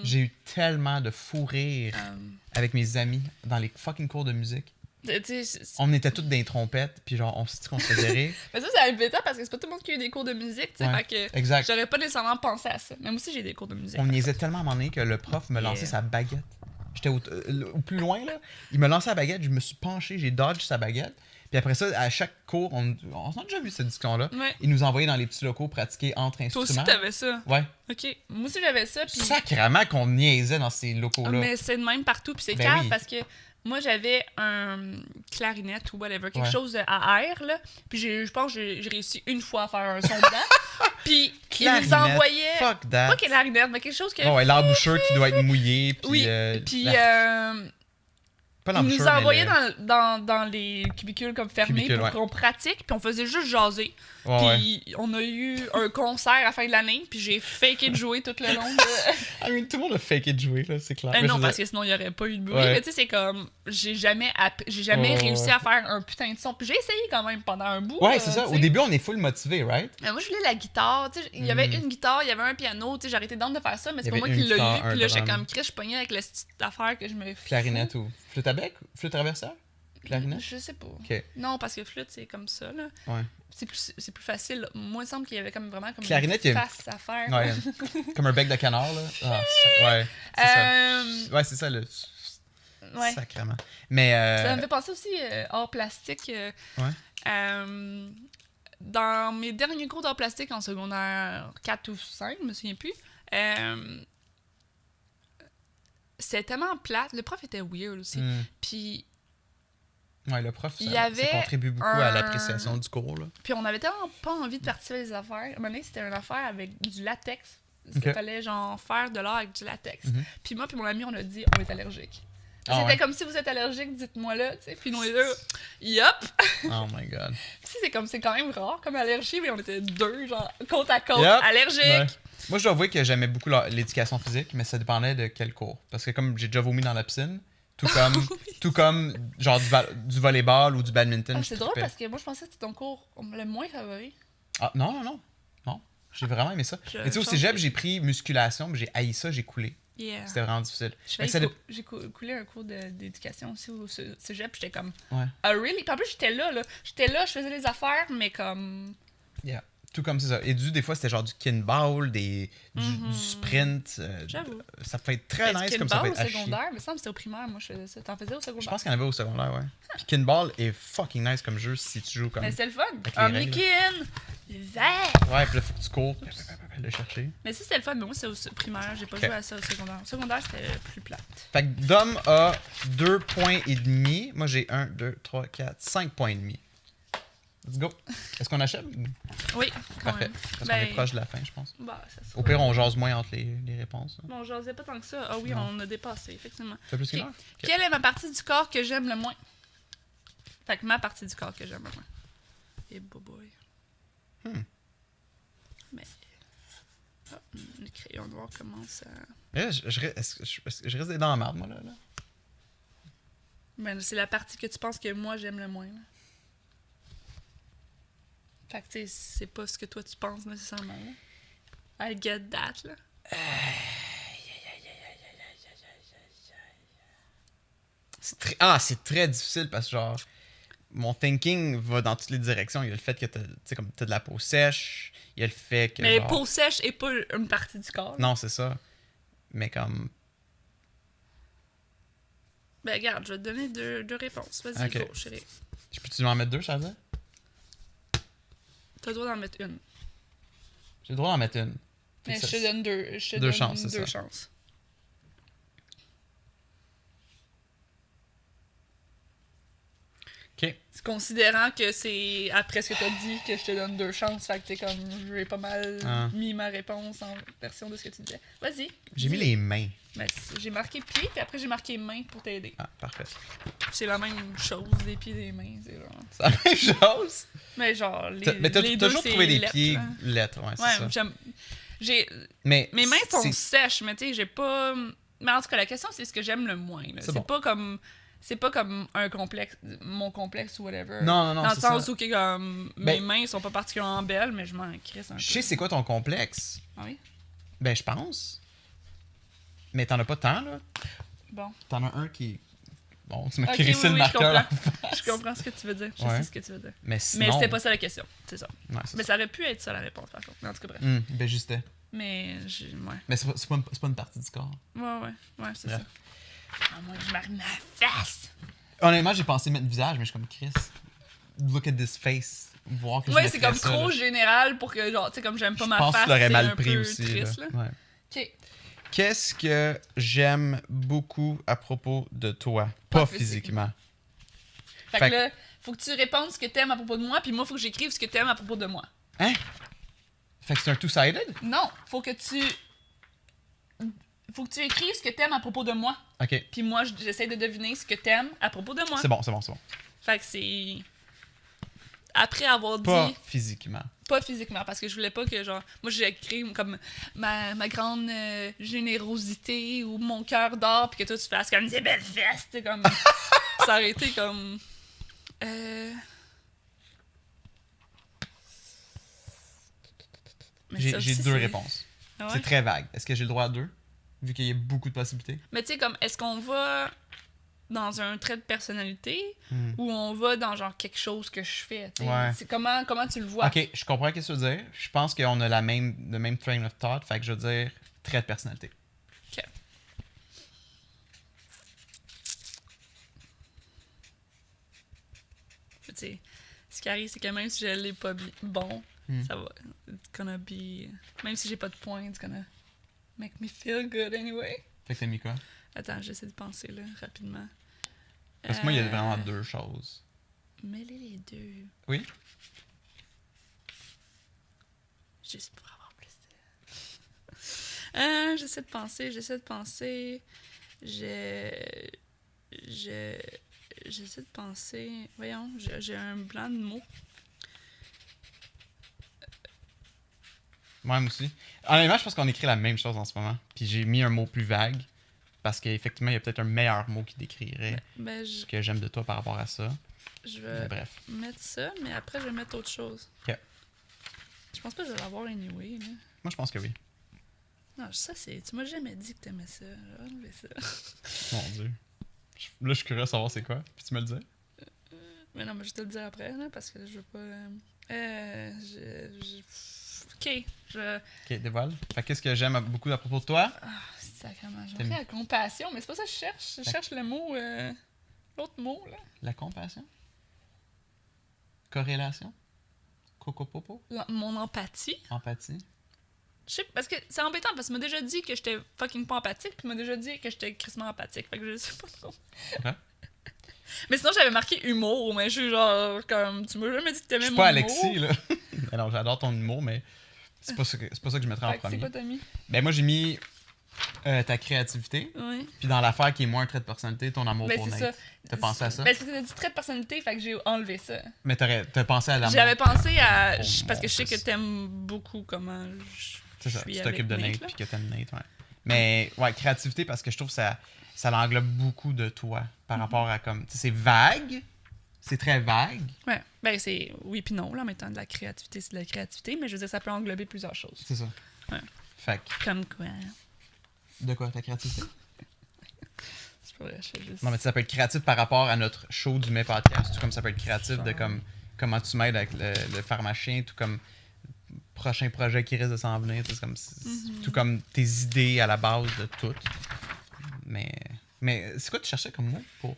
J'ai eu tellement de fou rire avec mes amis dans les fucking cours de musique. On était tous des trompettes, puis genre, on se dit qu'on se faisait rire. Mais ça, c'est embêtant parce que c'est pas tout le monde qui a eu des cours de musique, tu sais. Ouais, Fait que exact. j'aurais pas nécessairement pensé à ça. Même aussi, j'ai des cours de musique. On niaisait tellement à un moment donné que le prof me lançait sa baguette. J'étais au plus loin, là. Il me lançait la baguette, je me suis penché, j'ai dodge sa baguette. Puis après ça, à chaque cours, on a déjà vu cette discussion-là. Ouais. Il nous envoyait dans les petits locaux pratiquer entre Toi instruments. aussi, t'avais ça. Ouais. Ok. Moi aussi, j'avais ça. Puis... Sacrément qu'on niaisait dans ces locaux-là. Mais c'est de même partout. Puis c'est Ben calme oui. parce que moi, j'avais un clarinette ou whatever, quelque Ouais. chose à air, là. Puis je pense que j'ai réussi une fois à faire un son dedans. Puis il Clarinette, nous envoyait... fuck that. Pas clarinette, mais quelque chose que... Oh, ouais, l'embouchure qui doit être mouillée. Puis, Oui, puis pas il l'embouchure, nous envoyait mais dans les cubicules comme fermés Cubicules, pour ouais. qu'on pratique, puis on faisait juste jaser. Ouais, Puis on a eu un concert à la fin de l'année, puis j'ai faké de jouer tout le long de... I mean, tout le monde a faké de jouer, là, c'est clair. Mais non, je parce veux que sinon il n'y aurait pas eu de bruit. Ouais. Mais tu sais, c'est comme... J'ai jamais réussi à faire un putain de son. Puis j'ai essayé quand même pendant un bout. Ouais, c'est ça. tu Au sais. début, on est full motivé, right? Mais moi, je voulais la guitare. Tu sais, il y avait une guitare, il y avait un piano. Tu sais, j'arrêtais d'âme de faire ça, mais c'est Il y pas moi avait qui une l'ai eu. guitare, un Puis là, j'étais drum. comme Chris, je pognais avec la petite affaire que je me fous. Clarinette ou flûte à bec? Flûte traversière? Clarinette? Je sais pas. Ok. Non, parce que flûte, c'est comme ça, là. Ouais. C'est plus facile. Moi, il me semble qu'il y avait comme vraiment comme Clarinette, une il y a- face à faire. Ouais. Comme un bec de canard, là. Ah, ouais. C'est ça. Ouais, c'est ça, le. Ouais. Sacrément. Mais. Ça me fait penser aussi hors plastique. Dans mes derniers cours d'art plastique en secondaire 4 ou 5, je me souviens plus, c'était tellement plate. Le prof était weird aussi. Puis Ouais, le prof, il y ça avait contribue beaucoup à l'appréciation du cours, là. Puis on avait tellement pas envie de participer à des affaires. À un moment donné, c'était une affaire avec du latex. Il Ok. fallait genre faire de l'art avec du latex. Puis moi puis mon ami, on a dit on est allergique. Ah C'était ouais. comme si vous êtes allergique, dites-moi là, tu sais. Puis nous les deux, yup! Oh my god. Puis c'est quand même rare comme allergie, mais on était deux, genre, côte à côte, Yup. allergiques. Ouais. Moi, je dois avouer que j'aimais beaucoup l'éducation physique, mais ça dépendait de quel cours. Parce que comme j'ai déjà vomi dans la piscine, tout comme genre du volleyball ou du badminton. Ah, je c'est drôle trippais. parce que moi, je pensais que c'était ton cours le moins favori. Ah, non. J'ai vraiment aimé ça. Je Mais tu sais, au pense cégep, que- j'ai pris musculation, puis j'ai haï ça, j'ai coulé. Yeah. C'était vraiment difficile. J'ai Fait que ça dé- coulé un cours d'éducation aussi au cégep, puis j'étais comme, Ouais. ah, really? Puis en plus, j'étais là. J'étais là, je faisais les affaires, mais comme. Yeah. Tout comme c'est ça. Et des fois, c'était genre du kinball, du sprint. J'avoue. Ça peut être très nice comme ça peut être au à chier. secondaire, mais ça me semble que c'était au primaire, moi je faisais ça. T'en faisais au Je secondaire? pense qu'il y en avait au secondaire, ouais. Puis kinball est fucking nice comme jeu si tu joues comme... Mais c'était le fun. Avec les règles. Omnikin! Vert! Ouais, puis là, faut que tu cours, le chercher. Mais si c'était le fun, mais moi c'est au primaire, j'ai pas joué à ça au secondaire. Au secondaire, c'était plus plate. Fait que Dom a 2 points et demi. Moi, j'ai 1, 2, 3, 4, 5 points et demi. Let's go. Est-ce qu'on achète? Oui, quand Parfait. même. Parce qu'on est proche de la fin, je pense. Bah, ça sera... Au pire, on jase moins entre les réponses. Hein. Bon, j'osais pas tant que ça. Ah oui, Non. on a dépassé, effectivement. Ça fait plus qu'une Ok. heure? Quelle est ma partie du corps que j'aime le moins? Fait que ma partie du corps que j'aime le moins. Et boy. Mais... Ah, le crayon noir commence à... Là, je reste dans la merde, moi, là. Ben, c'est la partie que tu penses que moi j'aime le moins. Là. Fait que, tu sais, c'est pas ce que toi tu penses nécessairement. Là. I get that, là. C'est très difficile parce que, genre, mon thinking va dans toutes les directions. Il y a le fait que t'as de la peau sèche. Il y a le fait que. Mais genre... peau sèche est pas une partie du corps. Là. Non, c'est ça. Mais comme. Ben, regarde, je vais te donner deux réponses. Vas-y, Ok. go, chérie. Je peux-tu en mettre deux, Charles? T'as le droit d'en mettre une. J'ai le droit d'en mettre une. Mais Ça, je te donne deux. Je te deux donne chances, c'est deux ça. chances. Ok. Considérant que c'est après ce que t'as dit que je te donne deux chances, fait que t'es comme, j'ai pas mal mis ma réponse en version de ce que tu disais. Vas-y. J'ai mis les mains. Ben, j'ai marqué pied, puis après j'ai marqué main pour t'aider. Ah, parfait. C'est la même chose, des pieds et des mains, c'est genre... C'est la même chose. Mais genre, Mais t'as les deux, toujours c'est trouvé des lettres, pieds là. lettres, ouais, c'est ça. Ouais, j'aime... Mais Mes mains sont c'est- sèches, mais tu sais, j'ai pas... Mais en tout cas, la question, c'est ce que j'aime le moins. là. C'est C'est bon. pas comme... C'est pas comme un complexe, mon complexe ou whatever. Non, Dans le c'est sens ça. où que, comme, Ben- mes mains sont pas particulièrement belles, mais je m'en crisse un peu. Je sais c'est quoi ton complexe. Ah oui? Ben, je pense. Mais t'en as pas tant, là. Bon. T'en as un qui... Bon, tu m'as Ok, crissé le je marqueur. comprends. Je comprends ce que tu veux dire. Je Ouais. sais ce que tu veux dire. Mais sinon... Mais c'était pas ça la question, c'est ça. Ouais, c'est Mais ça. ça aurait pu être ça la réponse, par contre. Mais en tout cas, bref. Ben, juste. Mais, ouais. Mais c'est pas une partie du corps. Ouais, c'est Bref. ça. Ah, moi, je marque ma face! Honnêtement, j'ai pensé mettre visage, mais je suis comme Chris. Look at this face. Voir que je Ouais, c'est mettrais comme ça, trop là. général pour que, genre, tu sais, comme j'aime pas Je ma pense face, que tu l'aurais c'est mal un pris peu aussi. triste, là. là. Ouais. Ok. Qu'est-ce que j'aime beaucoup à propos de toi? Pas physiquement. Fait Fait que là, faut que tu répondes ce que t'aimes à propos de moi, puis moi, faut que j'écrive ce que t'aimes à propos de moi. Hein? Fait que c'est un two-sided? Non, faut que tu écrives ce que t'aimes à propos de moi. Ok. Puis moi, j'essaie de deviner ce que t'aimes à propos de moi. C'est bon. Fait que c'est... Après avoir Pas dit... physiquement. Pas physiquement, parce que je voulais pas que, genre... Moi, j'ai écrit comme ma grande générosité ou mon cœur d'or, puis que toi, tu fasses comme des belles fesses, tu sais, comme... Ça aurait été comme... Mais ça J'ai aussi, deux c'est- réponses. Ah ouais? C'est très vague. Est-ce que j'ai le droit à deux? Vu qu'il y a beaucoup de possibilités. Mais tu sais, comme, est-ce qu'on va dans un trait de personnalité ou on va dans, genre, quelque chose que je fais, tu sais? Ouais. C'est comment tu le vois? Ok, je comprends ce que tu veux dire. Je pense qu'on a le même train of thought. Fait que je veux dire trait de personnalité. Ok. Tu sais, ce qui arrive, c'est que même si je l'ai pas bon, ça va. It's gonna be... Même si j'ai pas de points, it's gonna make me feel good anyway. Fait que t'as mis quoi? Attends, j'essaie de penser, là, rapidement. Parce que moi, il y a vraiment deux choses. Mêler les deux. Oui? Juste pour avoir plus de... j'essaie de penser. J'essaie de penser... Voyons, j'ai un blanc de mots. Moi aussi. Honnêtement, je pense qu'on écrit la même chose en ce moment. Puis j'ai mis un mot plus vague. Parce qu'effectivement, il y a peut-être un meilleur mot qui décrirait Ben, ce que j'aime de toi par rapport à ça. je Mais vais bref. mettre ça, mais après, je vais mettre autre chose. Ok. Je pense pas que je vais l'avoir anyway, là. Moi, je pense que oui. Non, ça, c'est... Tu m'as jamais dit que t'aimais ça. J'ai enlevé ça. Mon Dieu. Là, je suis curieux de savoir c'est quoi. Puis tu me le dis? Mais non, mais je vais te le dire après, là, parce que je veux pas... Ok, Ok, dévoile. Fait que qu'est-ce que j'aime beaucoup à propos de toi? Ah, sacrément. J'ai marqué la compassion, mais c'est pas ça que je cherche. Je cherche le mot... L'autre mot, là. La compassion? Corrélation? Coco-popo? Mon empathie. Empathie? Je sais, parce que c'est embêtant, parce qu'il m'a déjà dit que j'étais fucking pas empathique, puis il m'a déjà dit que j'étais crissement empathique. Fait que je sais pas trop. Ok. Mais sinon, j'avais marqué humour, mais je suis genre, comme, tu m'as jamais dit que Je t'aimais suis mon pas humour. Alexis, là. Alors, j'adore ton humour, mais c'est pas ça que je mettrais en Fait que c'est premier. quoi t'as mis? Ben, moi, j'ai mis ta créativité, Oui. puis dans l'affaire qui est moins un trait de personnalité, ton amour Ben, pour c'est Nate. ça. T'as pensé à ça? Ben, c'est que t'as dit trait de personnalité, fait que j'ai enlevé ça. Mais t'as pensé à l'amour. J'avais pensé à. pour Parce que mon je sais que fils. t'aimes beaucoup comment C'est je ça, suis tu avec t'occupes de Nate, là. puis que t'aimes Nate, ouais. Mais, ouais, créativité, parce que je trouve que ça l'englobe beaucoup de toi, par rapport à comme... Tu sais, c'est vague, c'est très vague. Ouais. Ben, c'est oui puis non, là, en même temps, de la créativité, c'est de la créativité, mais je veux dire, ça peut englober plusieurs choses. C'est ça. Ouais. Fait que, Comme quoi? de quoi, ta créativité? C'est pas vrai, je fais juste. Non, mais tu sais, ça peut être créatif par rapport à notre show du Mai Podcast, tout comme ça peut être créatif de comme comment tu m'aides avec le pharmacien, tout comme prochain projet qui risque de s'en venir, tu sais, c'est comme, tout comme tes idées à la base de tout. Mais c'est quoi tu cherchais comme mot pour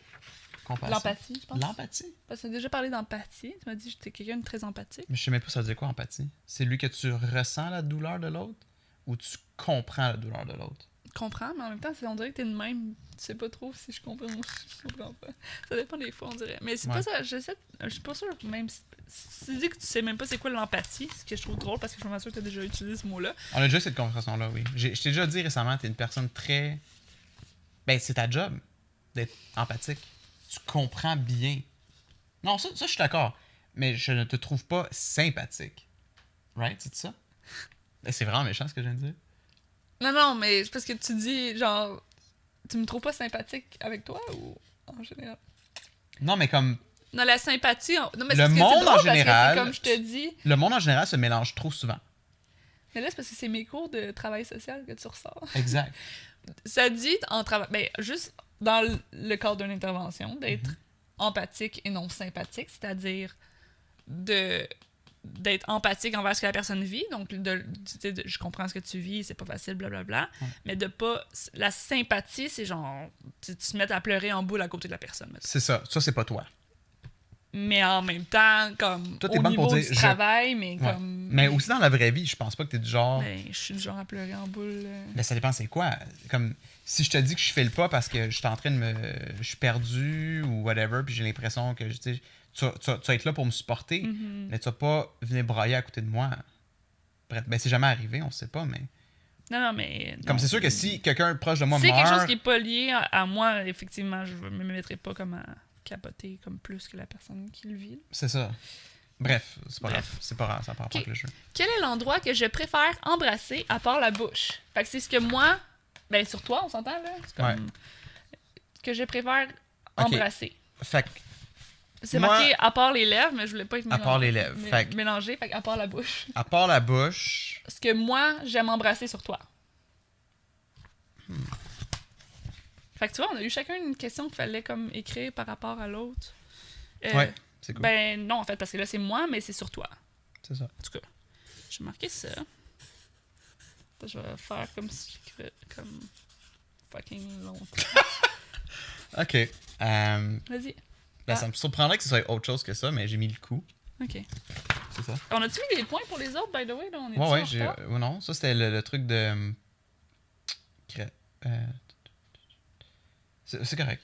compassion? L'empathie, je pense. L'empathie? Parce que t'as déjà parlé d'empathie. Tu m'as dit que j'étais quelqu'un de très empathique. Mais je sais même pas ça veut dire quoi empathie. C'est lui que tu ressens la douleur de l'autre ou tu comprends la douleur de l'autre? Comprends, mais en même temps, on dirait que t'es de même. Tu sais pas trop si je comprends ou si je comprends pas. Ça dépend des fois, on dirait. Mais c'est Ouais. pas ça. Je suis pas sûre, même si tu dis que tu sais même pas c'est quoi l'empathie, ce que je trouve drôle parce que je suis sûre que t'as déjà utilisé ce mot-là. On a déjà eu cette conversation-là, oui. Je t'ai déjà dit récemment, t'es une personne très... Ben, c'est ta job d'être empathique. Tu comprends bien. Non, ça je suis d'accord. Mais je ne te trouve pas sympathique. Right? C'est ça? Ben, c'est vraiment méchant ce que je viens de dire. Non, mais c'est parce que tu dis, genre, tu me trouves pas sympathique avec toi ou en général? Non, mais comme... Non, la sympathie. Non, mais Le c'est parce que monde, c'est drôle en parce que général, c'est comme je te dis. Le monde en général se mélange trop souvent. Mais là, c'est parce que c'est mes cours de travail social que tu ressors. Exact. Ça dit en travail. Ben, juste dans le cadre d'une intervention, d'être empathique et non sympathique, c'est-à-dire d'être empathique envers ce que la personne vit, donc je comprends ce que tu vis, c'est pas facile, blablabla, mais de pas... La sympathie, c'est genre, tu te mets à pleurer en boule à côté de la personne. Mettons. C'est ça. Ça, c'est pas toi. Mais en même temps, comme, Toi, t'es au bonne niveau pour du dire, travail, mais Ouais. comme... Mais aussi dans la vraie vie, je pense pas que t'es du genre... Ben, je suis du genre à pleurer en boule. Mais ça dépend c'est quoi. Comme si je te dis que je fais le pas parce que je suis en train de je suis perdu ou whatever, puis j'ai l'impression que tu sais, tu vas être là pour me supporter, mais tu vas pas venir brailler à côté de moi. Bref, ben c'est jamais arrivé, on sait pas, mais. Non, mais... Comme non. c'est sûr que si quelqu'un proche de moi Si c'est quelque chose meurt. qui est pas lié à moi, effectivement, je me mettrais pas comme à capoter comme plus que la personne qui le vit. C'est ça. Bref, c'est pas Bref. grave. C'est pas grave, ça part pas avec le jeu. Quel est l'endroit que je préfère embrasser à part la bouche? Fait que c'est ce que moi... Ben, sur toi, on s'entend, là? C'est comme... Ouais. Que je préfère Ok. embrasser. Fait que C'est Moi- marqué à part les lèvres, mais je voulais pas être À part les lèvres. Fait que- mélangé, fait que à part la bouche. à part la bouche. Ce que moi, j'aime embrasser sur toi. Fait que tu vois, on a eu chacun une question qu'il fallait comme écrire par rapport à l'autre. Ouais, c'est cool. Ben non, en fait, parce que là, c'est moi, mais c'est sur toi. C'est ça. En tout cas, j'ai marqué ça. Je vais faire comme si j'écrivais comme fucking longtemps. Ok. Vas-y. Ben, ça me surprendrait que ce soit autre chose que ça, mais j'ai mis le coup. Ok. C'est ça. On a-tu mis des points pour les autres, by the way? Là? On est Ouais, en j'ai. retard? Non, ça c'était le truc de. C'est correct.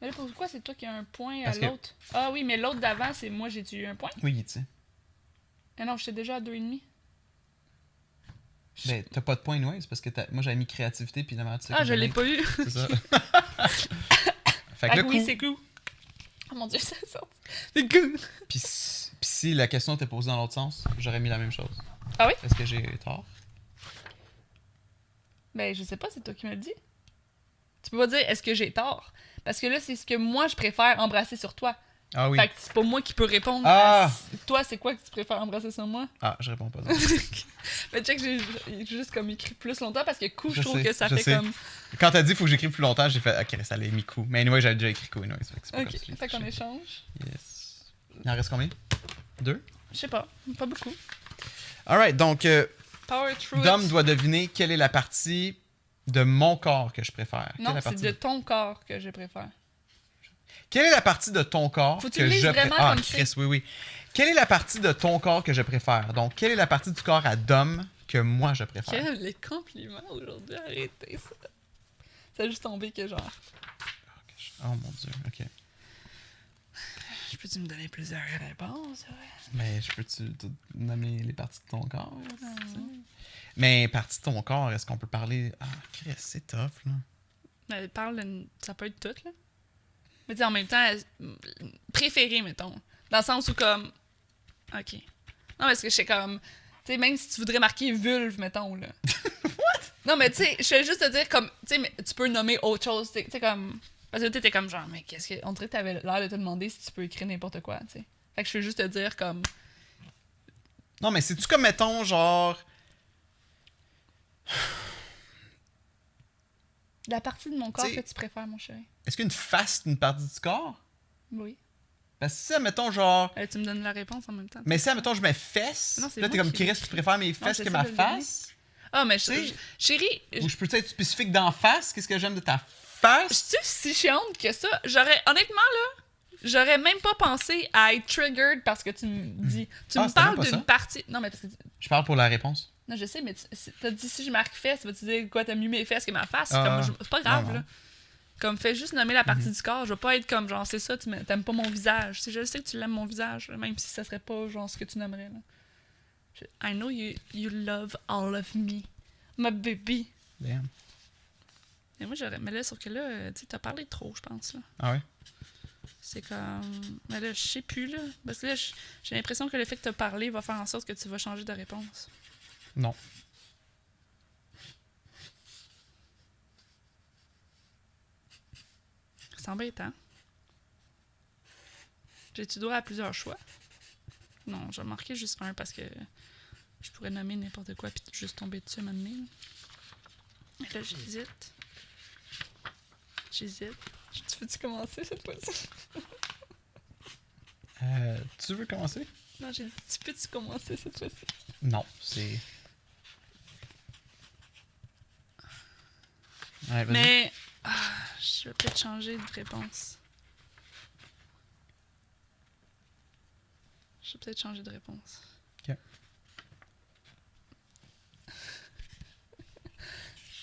Mais là, pourquoi c'est toi qui as un point Parce à que- l'autre? Ah oui, mais l'autre d'avant, c'est moi, j'ai eu un point. Oui, tu sais. Ah non, j'étais déjà à 2,5. Ben, t'as pas de point, ouais, c'est parce que moi j'avais mis créativité puis la Ah, je l'ai pas eu. C'est ça. Fait que Ah le oui, coup. c'est cool. Oh mon dieu, ça sort. C'est cool. Puis si la question était posée dans l'autre sens, j'aurais mis la même chose. Ah oui? Est-ce que j'ai tort? Ben, je sais pas, c'est toi qui me le dis. Tu peux pas dire est-ce que j'ai tort. Parce que là, c'est ce que moi, je préfère embrasser sur toi. Ah oui. Fait que c'est pas moi qui peux répondre. Ah! Toi, c'est quoi que tu préfères embrasser sur moi? Ah, je réponds pas. Mais check, j'ai juste comme écrit plus longtemps parce que coup, je Je trouve sais, que ça je fait sais. comme. Quand t'as dit faut que j'écrive plus longtemps, j'ai fait ok, ça allait mis coup. Mais anyway, j'avais déjà écrit coup, anyway, c'est pas Ok, comme si je l'ai fait qu'on touché. échange. Yes. Il en reste combien? 2? Je sais pas beaucoup. Alright, donc Power Truth. Dom doit deviner quelle est la partie de mon corps que je préfère. Non, Quelle est la c'est partie de ton corps que je préfère. Quelle est la partie de ton corps Faut que tu que le lises je vraiment Ah, comme Chris, oui. Quelle est la partie de ton corps que je préfère? Donc, quelle est la partie du corps à Dom que moi je préfère? Quel les compliments aujourd'hui, arrêtez ça. Ça a juste tombé que genre. Oh mon Dieu, ok. Je peux-tu me donner plusieurs réponses? Ouais? Mais je peux-tu te nommer les parties de ton corps? Mais partie de ton corps, est-ce qu'on peut parler... Ah, Chris, c'est tough, là. Mais ça peut être tout, là. Mais tu sais, en même temps, préféré, mettons. Dans le sens où, comme. Ok. Non, parce que je sais comme. Tu sais, même si tu voudrais marquer vulve, mettons, là. What? Non, mais tu sais, je vais juste te dire, comme. Tu sais, tu peux nommer autre chose. Tu sais, comme. Parce que t'étais comme genre, mais qu'est-ce que. On dirait que t'avais l'air de te demander si tu peux écrire n'importe quoi, tu sais. Fait que je vais juste te dire, comme. Non, mais c'est-tu comme, mettons, genre... La partie de mon corps T'sais, que tu préfères, mon chéri. Est-ce qu'une face, c'est une partie du corps? Oui. Parce que si, mettons, genre... Tu me donnes la réponse en même temps. Mais si, mettons, je mets fesses, Non, c'est là, t'es moi comme, qui l'ai Chris, tu préfères mes fesses que j'essaie ma de le deviner. face? Ah, mais T'sais, chérie, Ou je peux être spécifique d'en face? Qu'est-ce que j'aime de ta face? je suis si chiante que ça. Honnêtement, là, j'aurais même pas pensé à être triggered parce que tu me dis. Tu me c'était même parles pas ça. d'une partie. Non, mais parce que. Je parle pour la réponse. Non, je sais, mais t'as dit si je marque fesses, vas-tu dire quoi, t'as mieux mes fesses que ma face? Ah, C'est pas grave, non, non. là. Comme, fais juste nommer la partie du corps. Je vais pas être comme, genre, c'est ça, t'aimes pas mon visage. Je sais que tu l'aimes mon visage, même si ça serait pas, genre, ce que tu nommerais, là. I know you love all of me. My baby. Damn. Mais moi, j'aurais. Mais là, sauf que là, tu sais, t'as parlé trop, je pense, là. Ah ouais? C'est comme. Mais là, je sais plus, là. Parce que là, j'ai l'impression que le fait que t'as parlé va faire en sorte que tu vas changer de réponse. Non. C'est embêtant. J'ai-tu droit à plusieurs choix? Non, je vais marquer juste un parce que je pourrais nommer n'importe quoi puis juste tomber dessus à un moment donné. Mais là, j'hésite. Tu veux-tu commencer cette fois-ci? Tu veux commencer? Non, j'ai dit, tu peux-tu commencer cette fois-ci? Non, c'est... Ouais, vas-y. Mais je vais peut-être changer de réponse. Ok.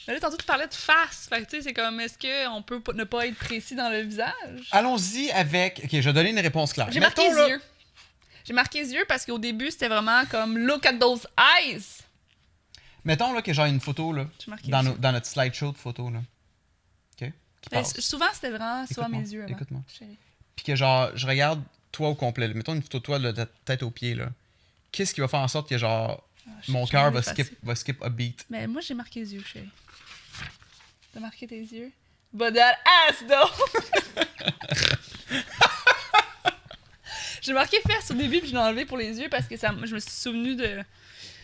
Mais là, tantôt, tu parlais de face. Fait que, tu sais, c'est comme, est-ce qu'on peut ne pas être précis dans le visage? Allons-y avec... Ok, je vais donner une réponse claire. J'ai marqué Mettons, les là- yeux. J'ai marqué les yeux parce qu'au début, c'était vraiment comme, look at those eyes. Mettons là, que j'ai une photo là, J'ai marqué dans, les yeux. dans notre slideshow de photos. Là. OK? Qui Mais passe. souvent, c'était vraiment soit Écoute-moi, mes yeux avant. écoute-moi. Chérie. Puis que genre, je regarde toi au complet. Là. Mettons une photo de toi, là, de tête aux pieds. Là. Qu'est-ce qui va faire en sorte que genre, mon cœur va skip a beat? Mais moi, j'ai marqué les yeux, chérie. T'as marqué tes yeux? But that ass, though! J'ai marqué fesses au début, puis je l'ai enlevé pour les yeux parce que je me suis souvenu de...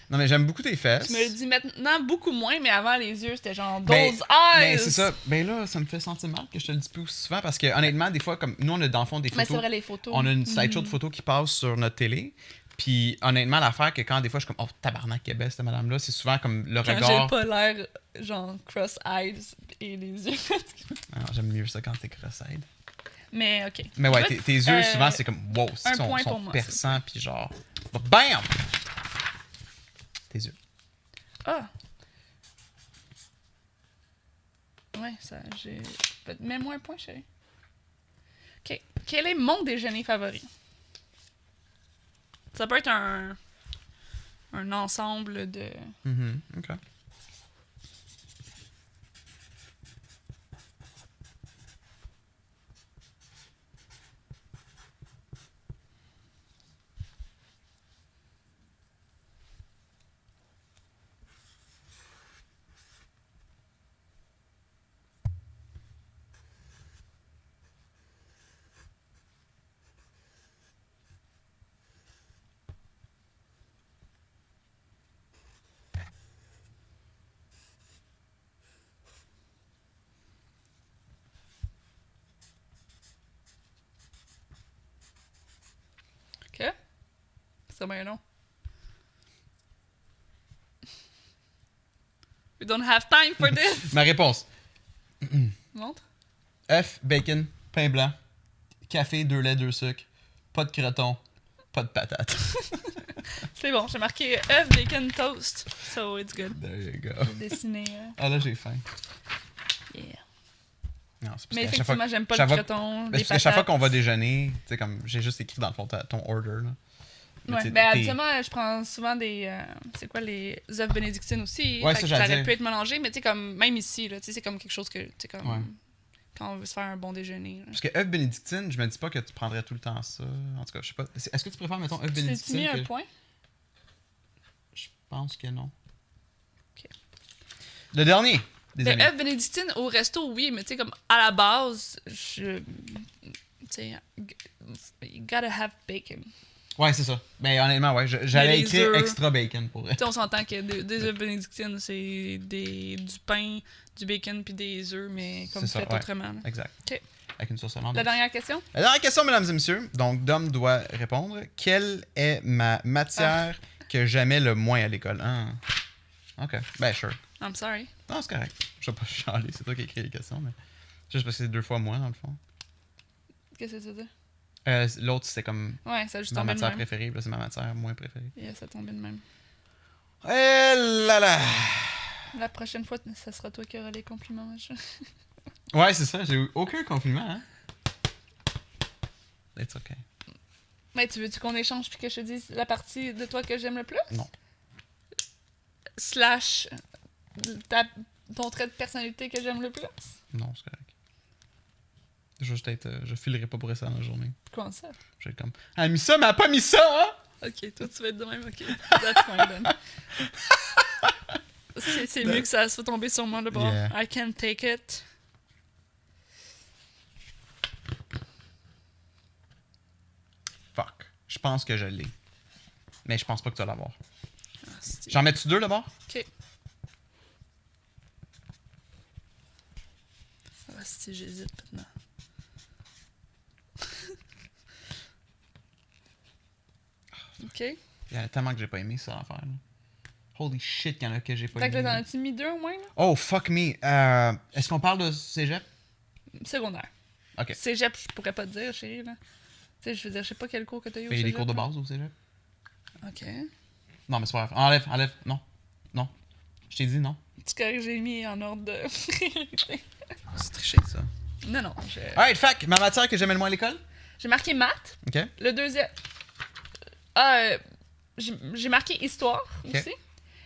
Non, mais j'aime beaucoup tes fesses. Je me le dis maintenant beaucoup moins, mais avant, les yeux, c'était genre those Ben, eyes! Mais c'est ça. Ben là, ça me fait sentir mal que je te le dis plus souvent parce que honnêtement, des fois, comme nous, on a dans le fond des Mais photos. c'est vrai, les photos. On a une slideshow de photos qui passe sur notre télé. Puis honnêtement, l'affaire que quand des fois je suis comme, oh tabarnak, qu'elle est belle cette madame-là, c'est souvent comme le Quand regard. j'ai pas l'air, genre, cross-eyed et les yeux fatigués. Ah, j'aime mieux ça quand t'es cross-eyed. Mais, OK. Mais ouais, Écoute, tes yeux, souvent, c'est comme, wow, un ils sont, point sont pour moi, perçants, puis genre, BAM! Tes yeux. Ah! Ouais, ça, j'ai... Mets-moi un point, chérie. OK. Quel est mon déjeuner favori? Ça peut être un ensemble de... Mhm, OK. C'est bien long. We don't have time for this! Ma réponse. Montre. œuf, bacon, pain blanc, café, 2 laits, 2 sucres, pas de croton, pas de patates. C'est bon, j'ai marqué œuf, bacon, toast. So it's good. There you go. J'ai dessiné. Ah là, j'ai faim. Yeah. Non, c'est parce Mais qu'à chaque fois- effectivement, j'aime pas chaque le fois- croton. parce Les que chaque fois patates. qu'on va déjeuner, tu sais, comme j'ai juste écrit dans le fond ton order. Là. Mais tu Ouais, sais, ben t'es- habituellement, je prends souvent des. C'est quoi les œufs bénédictines aussi? Ouais, Fait ça, que j'allais aurait dire. pu être mélangé, mais tu sais, comme même ici, là, tu sais, c'est comme quelque chose que. Tu sais, comme. Ouais. Quand on veut se faire un bon déjeuner. là. Parce que œuf bénédictine, je me dis pas que tu prendrais tout le temps ça. En tout cas, je sais pas. Est-ce que tu préfères, mettons, œuf T'es-tu bénédictine mis un que- point? Je pense que non. Ok. Le dernier, des Les amis. œufs bénédictines au resto, oui, mais tu sais, comme à la base, je. Tu sais, you gotta have bacon. Ouais, c'est ça. Ben honnêtement, ouais, j'allais les écrire œufs. extra bacon pour vrai. Tu sais, on s'entend que des œufs bénédictines, c'est du pain, du bacon puis des œufs, mais comme C'est ça, fait ouais. autrement. là. Exact. Ok. Avec une sauce hollandaise. La dernière question? La dernière question, mesdames et messieurs. Donc, Dom doit répondre. Quelle est ma matière que j'aimais le moins à l'école? Ah. OK. Ben, sure. I'm sorry. Non, c'est correct. Je vais pas chialer. C'est toi qui écris les questions, mais... Juste parce que c'est 2 fois moi, dans le fond. Qu'est-ce que ça veut dire? L'autre, c'était comme Ouais, ça a juste ma tombé de matière même. préférée. Puis là, c'est ma matière moins préférée. Yeah, ça a tombé de même. Eh là là! La prochaine fois, ça sera toi qui auras les compliments. Ouais, c'est ça. J'ai eu aucun compliment, hein? It's okay. Mais tu veux-tu qu'on échange puis que je te dise la partie de toi que j'aime le plus? Non. Slash ton trait de personnalité que j'aime le plus? Non, c'est correct. Je vais juste être... je filerai pas pour rester dans la journée. Comment ça? Je vais être comme... Elle a mis ça, mais elle a pas mis ça, hein? Ok, toi tu vas être de même, ok. That's fine then. C'est mieux que ça soit tombé sur moi de bord. Yeah. I can take it. Fuck. Je pense que je l'ai. Mais je pense pas que tu vas l'avoir. Ah, c'est- J'en mets-tu 2 d'abord? Ok. Ah, si j'hésite maintenant. Ok. Il y en a tellement que j'ai pas aimé ça à faire. Là. Holy shit, il y en a que j'ai pas Fait que aimé. là, t'en là. as-tu mis 2 au moins, là? Oh, fuck me. Est-ce qu'on parle de cégep? Secondaire. Ok. Cégep, je pourrais pas te dire, chérie, là. Tu sais, je veux dire, je sais pas quel cours que t'as eu au Il y a des cégep, cours de là. base au cégep? Ok. Non, mais c'est pas grave. Enlève. Non. Non. Je t'ai dit non. C'est correct, j'ai mis en ordre de priorité. C'est triché, ça. Non, non. Alright, fac. Ma matière que j'aimais le moins à l'école? J'ai marqué maths. Ok. Le deuxième. Ah, j'ai marqué histoire Ok. aussi.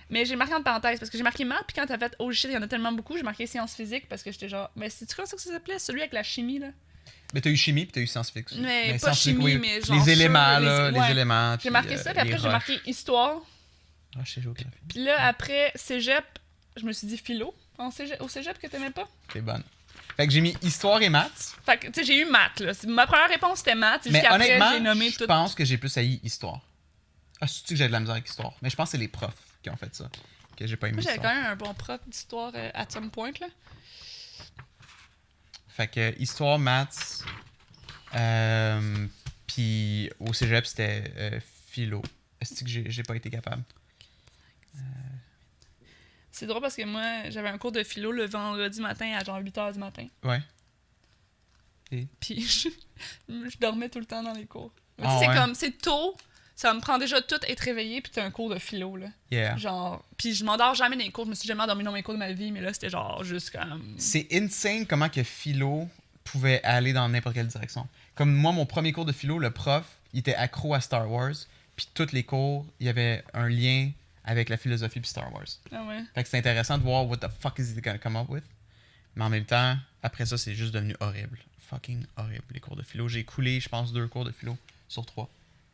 Mais j'ai marqué en parenthèse parce que j'ai marqué maths, puis quand t'as fait oh shit, il y en a tellement beaucoup, j'ai marqué sciences physiques parce que j'étais genre. Mais c'est-tu comme ça que ça s'appelait? Celui avec la chimie, là? Mais t'as eu chimie puis t'as eu scientifique aussi. Mais pas scientifique, chimie, mais genre Les sur éléments, les- là. ouais. Les éléments. J'ai marqué ça, puis après j'ai marqué histoire. Roche et géographie. Puis là, après cégep, je me suis dit philo. Au cégep que t'aimais pas? T'es bonne. Fait que j'ai mis histoire et maths. Fait que, tu sais, j'ai eu maths, là. Ma première réponse, c'était maths. C'est Mais juste qu'après, honnêtement, j'ai nommé je tout. pense que j'ai plus haï histoire. Ah, c'est-tu que j'ai de la misère avec histoire? Mais je pense que c'est les profs qui ont fait ça. Que j'ai pas aimé Moi, j'avais histoire. quand même un bon prof d'histoire at some point, là. Fait que histoire, maths. Puis au cégep, c'était philo. Est-ce que j'ai pas été capable? C'est drôle parce que moi, j'avais un cours de philo le vendredi matin à genre 8h du matin. Ouais. Puis je dormais tout le temps dans les cours. Mais Ah tu sais, ouais? c'est comme, c'est tôt, ça me prend déjà tout être réveillé, puis t'as un cours de philo, là. Yeah. Genre, puis je m'endors jamais dans les cours, je me suis jamais endormie dans mes cours de ma vie, mais là, c'était genre juste comme... C'est insane comment que philo pouvait aller dans n'importe quelle direction. Comme moi, mon premier cours de philo, le prof, il était accro à Star Wars. Puis tous les cours, il y avait un lien avec la philosophie puis Star Wars. Ah ouais. Fait que c'est intéressant de voir what the fuck is he gonna come up with. Mais en même temps, après ça, c'est juste devenu horrible. Fucking horrible, les cours de philo. J'ai coulé, je pense, 2 cours de philo sur 3.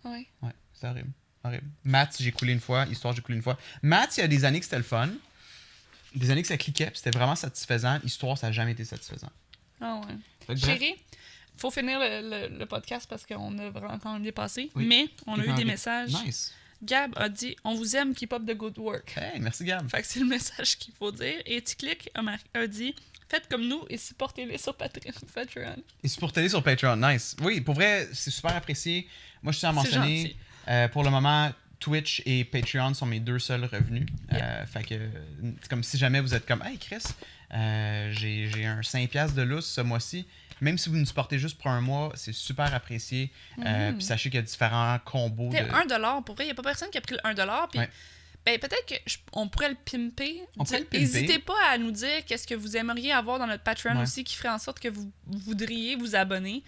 Ouais. Ouais, c'est horrible. Horrible. Maths, j'ai coulé une fois. Histoire, j'ai coulé une fois. Maths, il y a des années que c'était le fun. Des années que ça cliquait, puis c'était vraiment satisfaisant. Histoire, ça n'a jamais été satisfaisant. Ah ouais. Fait que bref, Chérie, faut finir le podcast parce qu'on a vraiment quand même dépassé, Oui. mais on a eu quelqu'un des a- messages. Nice. Gab a dit « On vous aime, keep up the good work ». Hey, merci Gab. Fait que c'est le message qu'il faut dire. Et Ticlic a dit « Faites comme nous et supportez-les sur Patreon. » Et supportez-les sur Patreon, nice. Oui, pour vrai, c'est super apprécié. Moi, je tiens à C'est mentionner, gentil. Pour le moment, Twitch et Patreon sont mes 2 seuls revenus. Fait que c'est comme si jamais vous êtes comme « Hey Chris, j'ai un 5$ de lousse ce mois-ci. » Même si vous nous supportez juste pour un mois, c'est super apprécié. Puis sachez qu'il y a différents combos. T'sais, $1, pour vrai, il n'y a pas personne qui a pris le $1. Puis ben, peut-être qu'on pourrait le pimper. N'hésitez pas à nous dire qu'est-ce que vous aimeriez avoir dans notre Patreon aussi qui ferait en sorte que vous voudriez vous abonner.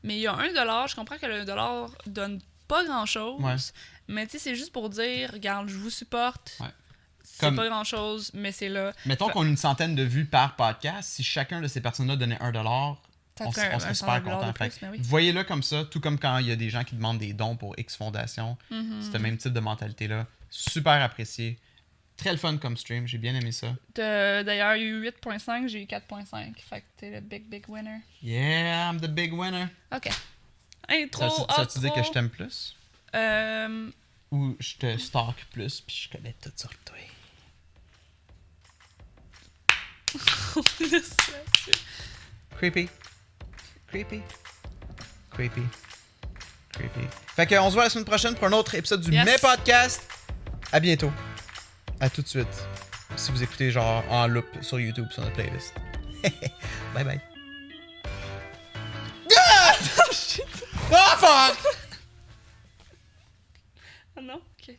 Mais il y a $1, je comprends que le $1 donne pas grand-chose. Mais tu sais, c'est juste pour dire, regarde, je vous supporte. C'est pas grand-chose, mais c'est là. Mettons qu'on a une centaine de vues par podcast. Si chacun de ces personnes-là donnait $1, on serait super content. Voyez-le comme ça, tout comme quand il y a des gens qui demandent des dons pour X Fondation. C'est le même type de mentalité-là. Super apprécié. Très le fun comme stream, j'ai bien aimé ça. D'ailleurs, il y a eu 8.5, j'ai eu 4.5. Fait que t'es le big winner. Yeah, I'm the big winner. OK. Intro, ça tu dis que je t'aime plus? Euh... Ou je te stalk plus, puis je connais tout sur toi. Creepy. Fait qu'on se voit la semaine prochaine pour un autre épisode du Mes Podcast. À bientôt. À tout de suite. Si vous écoutez genre en loop sur YouTube sur notre playlist. Bye bye. Ah! Oh fuck! Ah non? Ok.